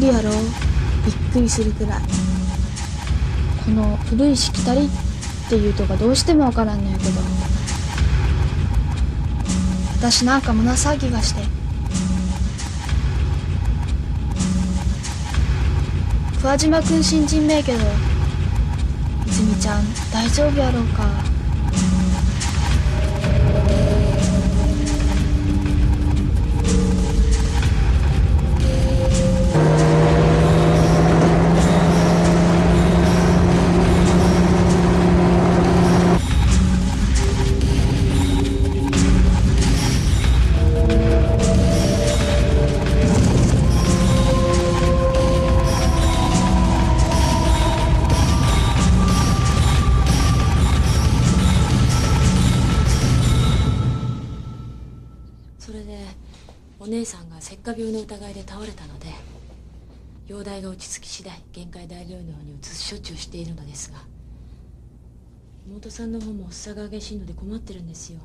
やろう、びっくりするくらい。この古いしきたりっていうとがどうしてもわからんのやけど、私なんか胸騒ぎがして。桑島くん新人名やけど、泉ちゃん大丈夫やろうか。
お姉さんが石化病の疑いで倒れたので、容体が落ち着き次第限界大病院の方に移す処置をしているのですが、妹さんの方も発作が激しいので困ってるんですよ。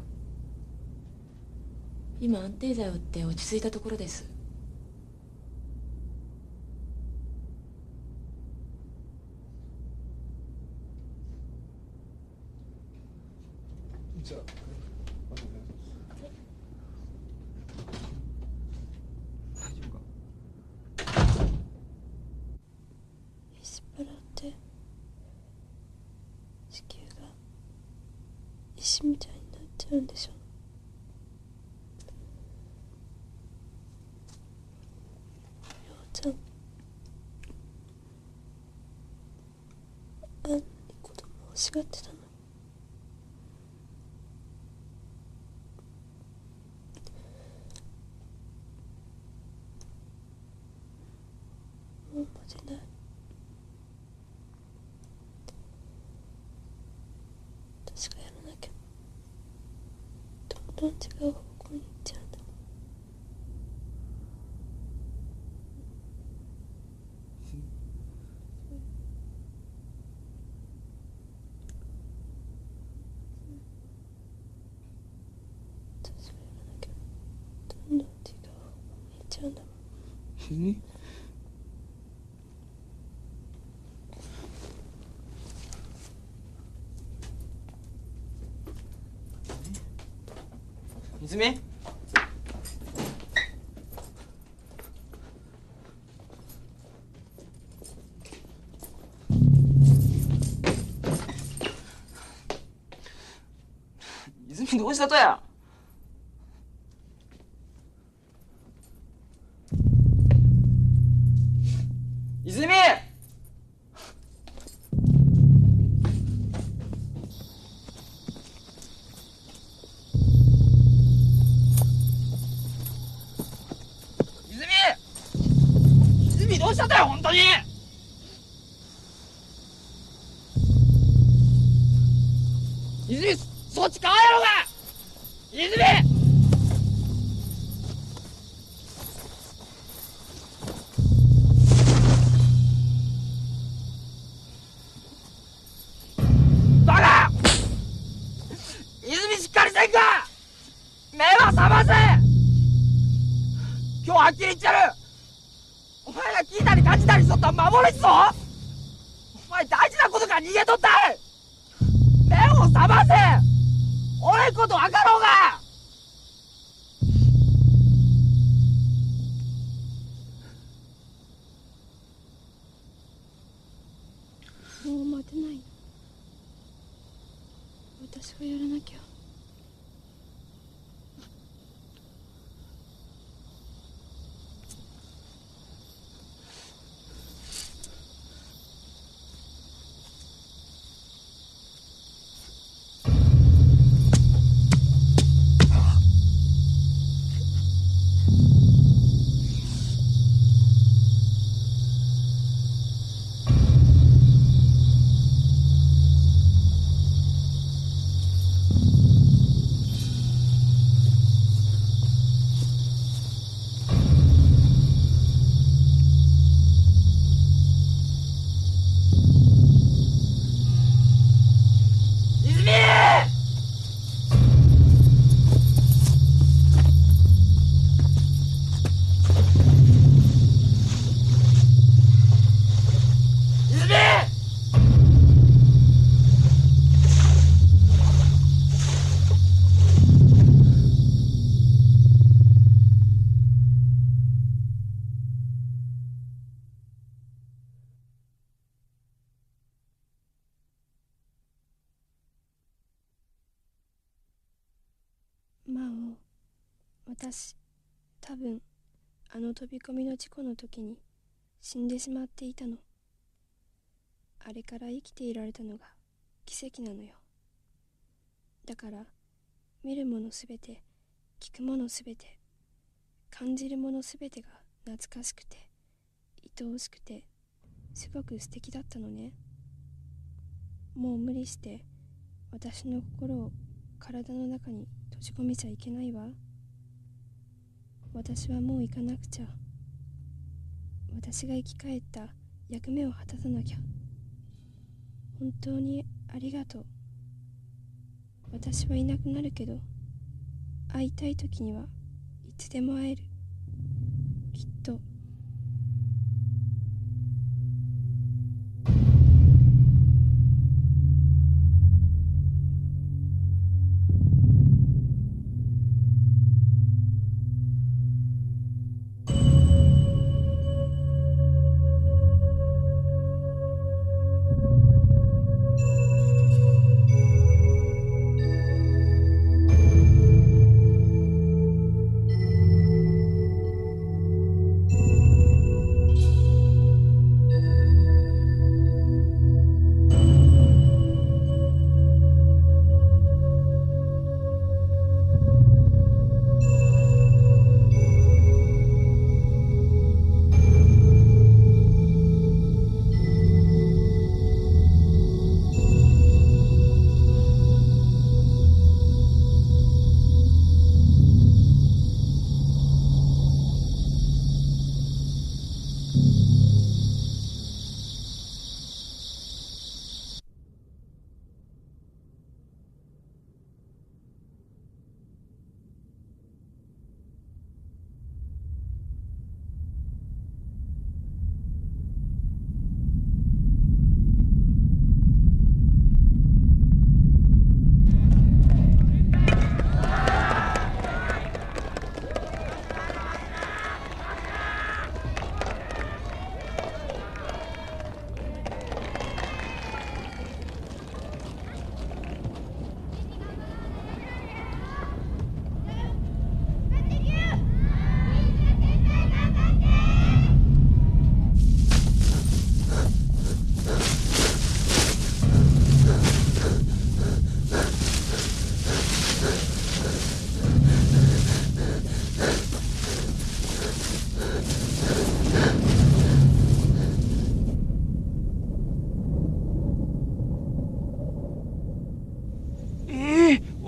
今安定剤を打って落ち着いたところです。
じゃあ
石みたいになっちゃうんでしょ。りょうちゃん、あんなに子供を欲しがってたの。もう持てない。私がやらなきゃどんどん違う方向に行っちゃうんだ。私がやらなきゃどんどん違う方向に行っちゃうんだもん。
泉？泉どうしたとや。泉。泉どうしたとや、本当に。泉、そっち川やろうが。泉。バカ。泉しっかりせんか。目は覚ませ。今日はっきり言っちゃる。お前が聞いたり感じたりしとったら守るぞ。お前大事なことから逃げとったい。目を覚ませ。俺んこと分かろうが。
もう待てないの。私がやらなきゃ。私、多分あの飛び込みの事故の時に死んでしまっていたの。あれから生きていられたのが奇跡なのよ。だから見るものすべて、聞くものすべて、感じるものすべてが懐かしくて愛おしくてすごく素敵だったのね。もう無理して私の心を体の中に閉じ込めちゃいけないわ。私はもう行かなくちゃ。私が生き返った役目を果たさなきゃ。本当にありがとう。私はいなくなるけど、会いたい時にはいつでも会える。きっと。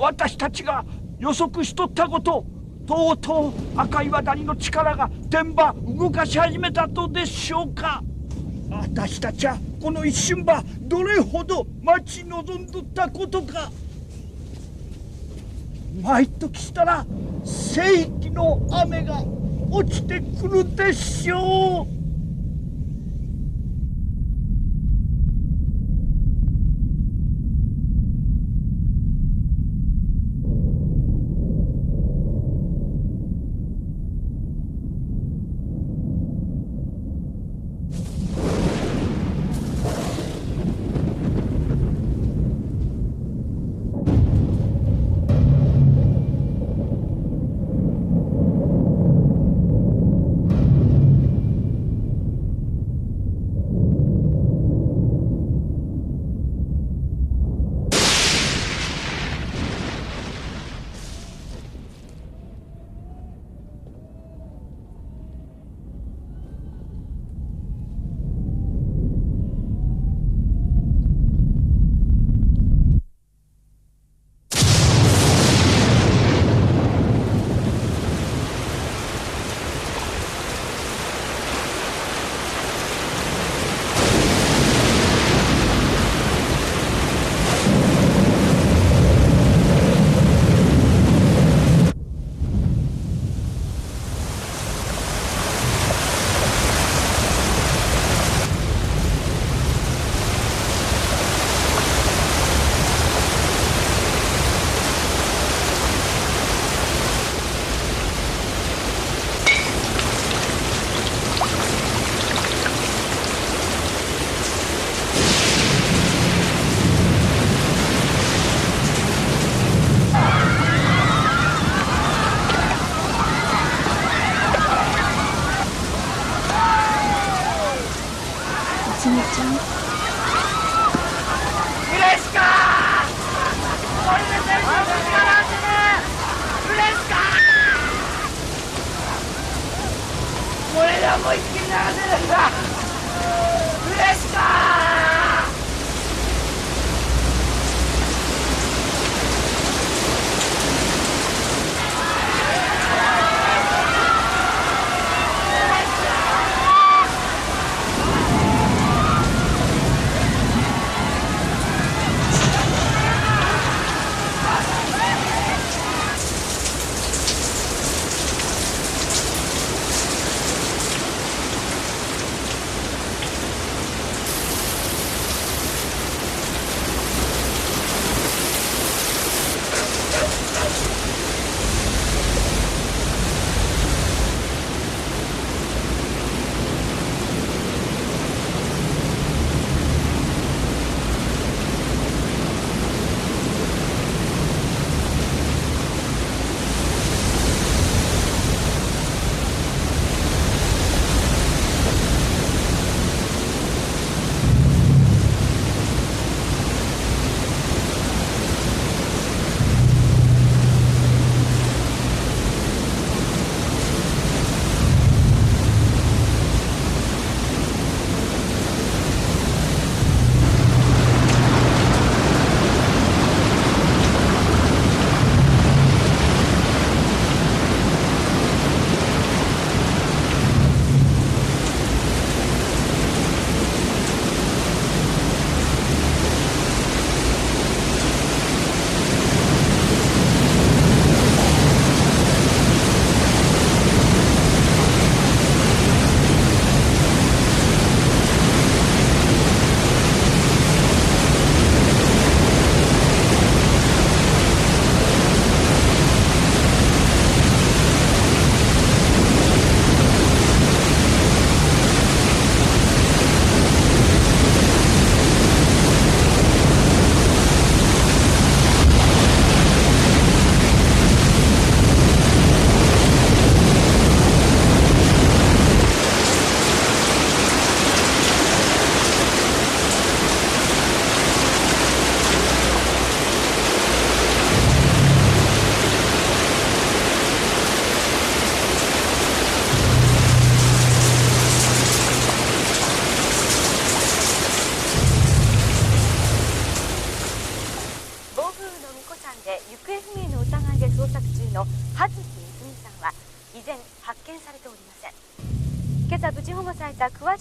私たちが予測しとったこと、とうとう赤岩谷の力が天場動かし始めたとでしょうか。私たちはこの一瞬ばどれほど待ち望んどったことか。毎時したら聖域の雨が落ちてくるでしょう。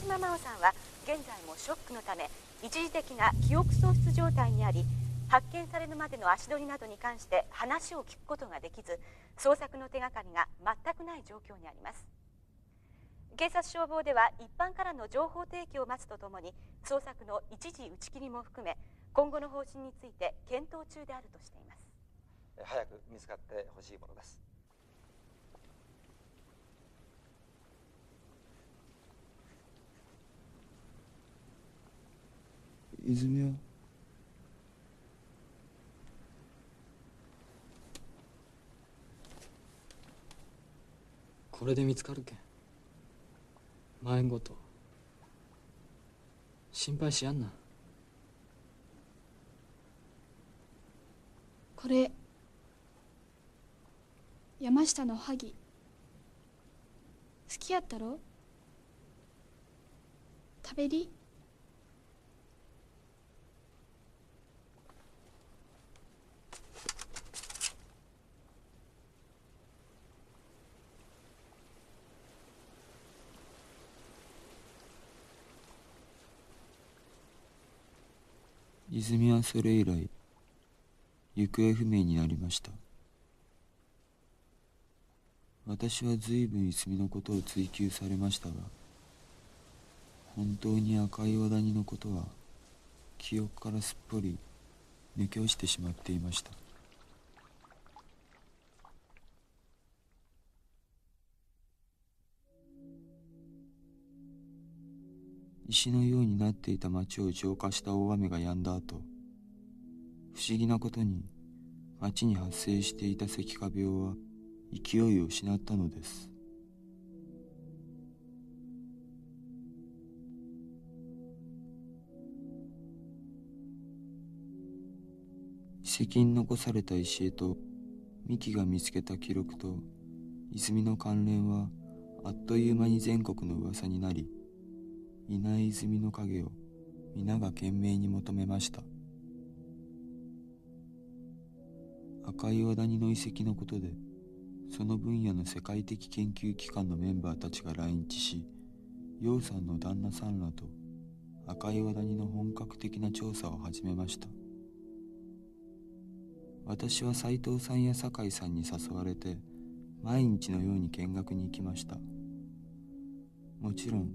島真央さんは現在もショックのため一時的な記憶喪失状態にあり、発見されるまでの足取りなどに関して話を聞くことができず、捜索の手がかりが全くない状況にあります。警察消防では一般からの情報提供を待つとともに、捜索の一時打ち切りも含め今後の方針について検討中であるとしています。
早く見つかってほしいものです。
泉は
これで見つかるけん前んごと心配しやんな。
これ山下の萩好きやったろ。食べり。
泉はそれ以来行方不明になりました。私は随分泉のことを追求されましたが、本当に赤い和谷のことは記憶からすっぽり抜け落ちてしまっていました。石のようになっていた町を浄化した大雨が止んだ後、不思議なことに町に発生していた赤化病は勢いを失ったのです。遺跡に残された石絵とミキが見つけた記録と泉の関連はあっという間に全国の噂になり、いない泉の影を皆が懸命に求めました。赤い和谷の遺跡のことで、その分野の世界的研究機関のメンバーたちが来日し、楊さんの旦那さんらと赤い和谷の本格的な調査を始めました。私は斉藤さんや酒井さんに誘われて毎日のように見学に行きました。もちろん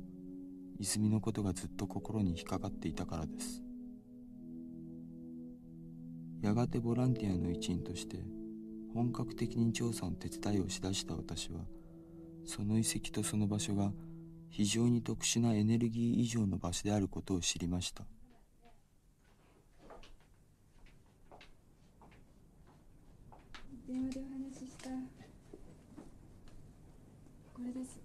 泉のことがずっと心に引っかかっていたからです。やがてボランティアの一員として本格的に調査の手伝いをしだした私は、その遺跡とその場所が非常に特殊なエネルギー異常の場所であることを知りました。
電話でお話ししたこれです。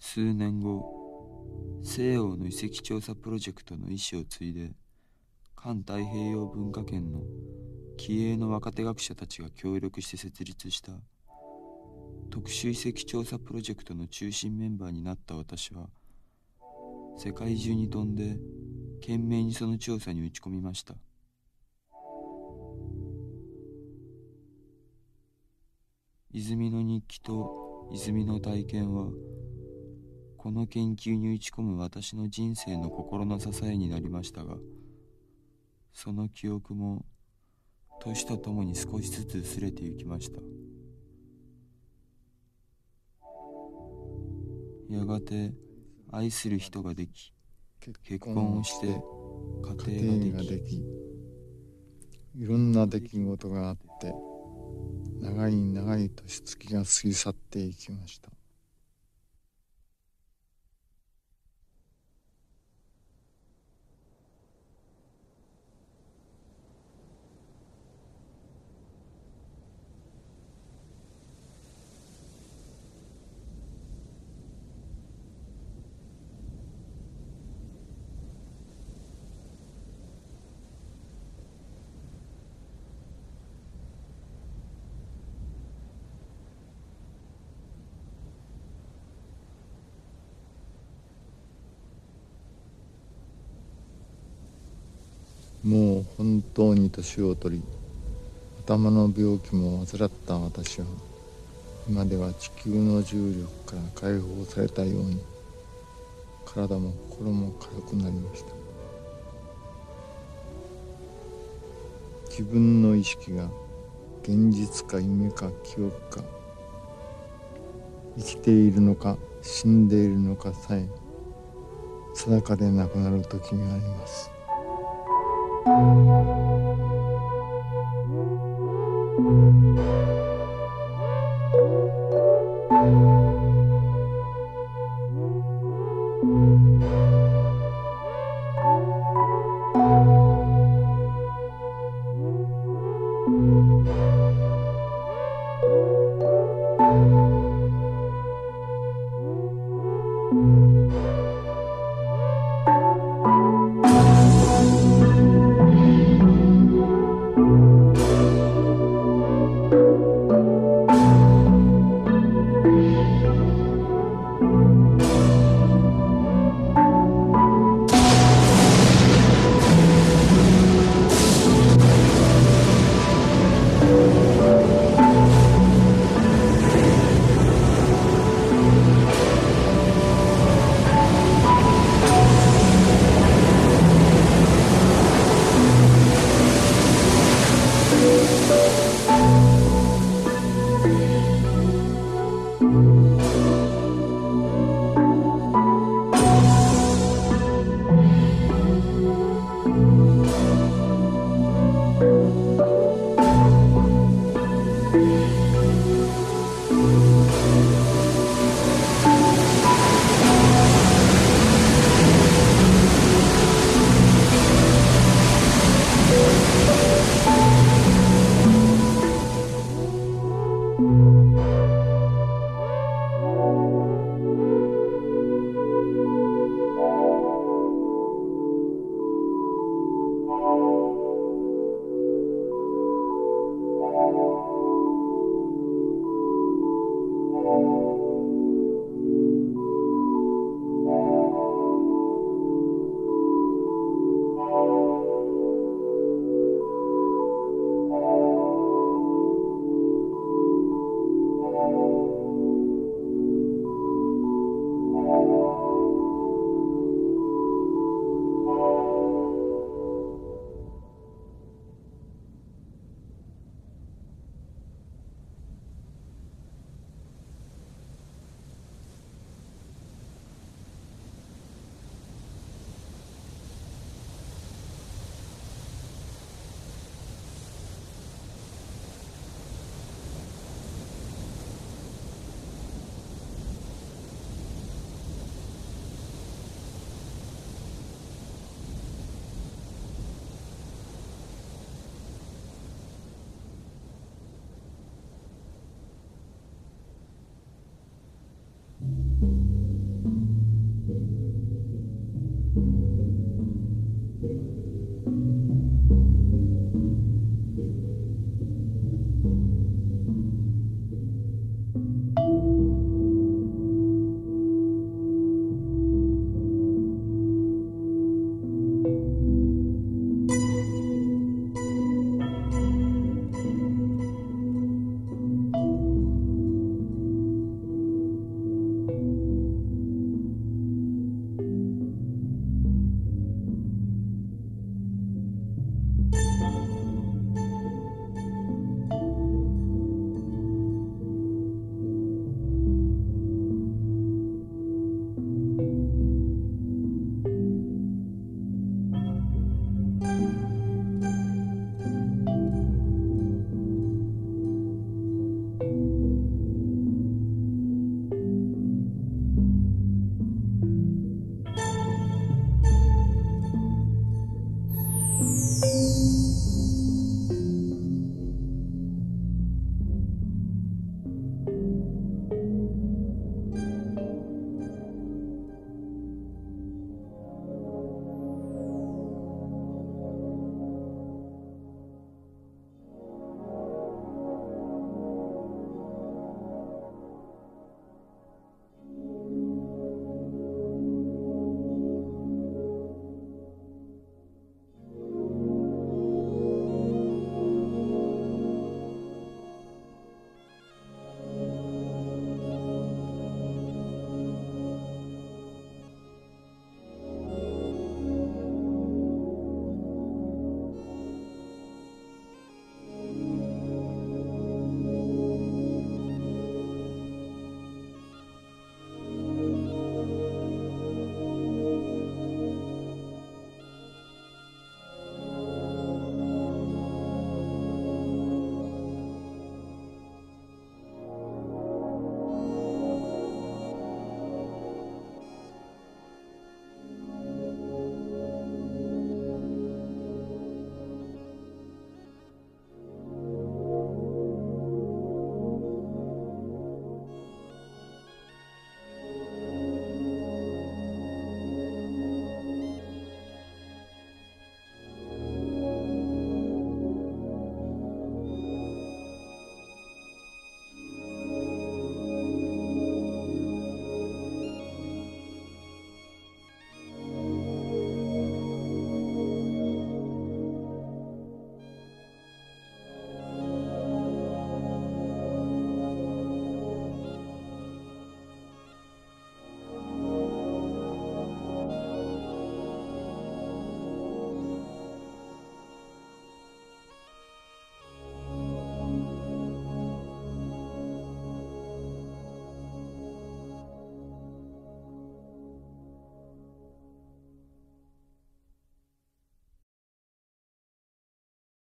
数年後、西欧の遺跡調査プロジェクトの意思を継いで、環太平洋文化圏の気鋭の若手学者たちが協力して設立した特殊遺跡調査プロジェクトの中心メンバーになった私は、世界中に飛んで懸命にその調査に打ち込みました。泉の日記と泉の体験は、この研究に打ち込む私の人生の心の支えになりましたが、その記憶も年とともに少しずつ薄れていきました。やがて愛する人ができ、結婚をして家庭ができ、
いろんな出来事があって、長い長い年月が過ぎ去っていきました。もう本当に年を取り、頭の病気も患った私は、今では地球の重力から解放されたように、体も心も軽くなりました。自分の意識が現実か夢か記憶か、生きているのか死んでいるのかさえ定かでなくなる時があります。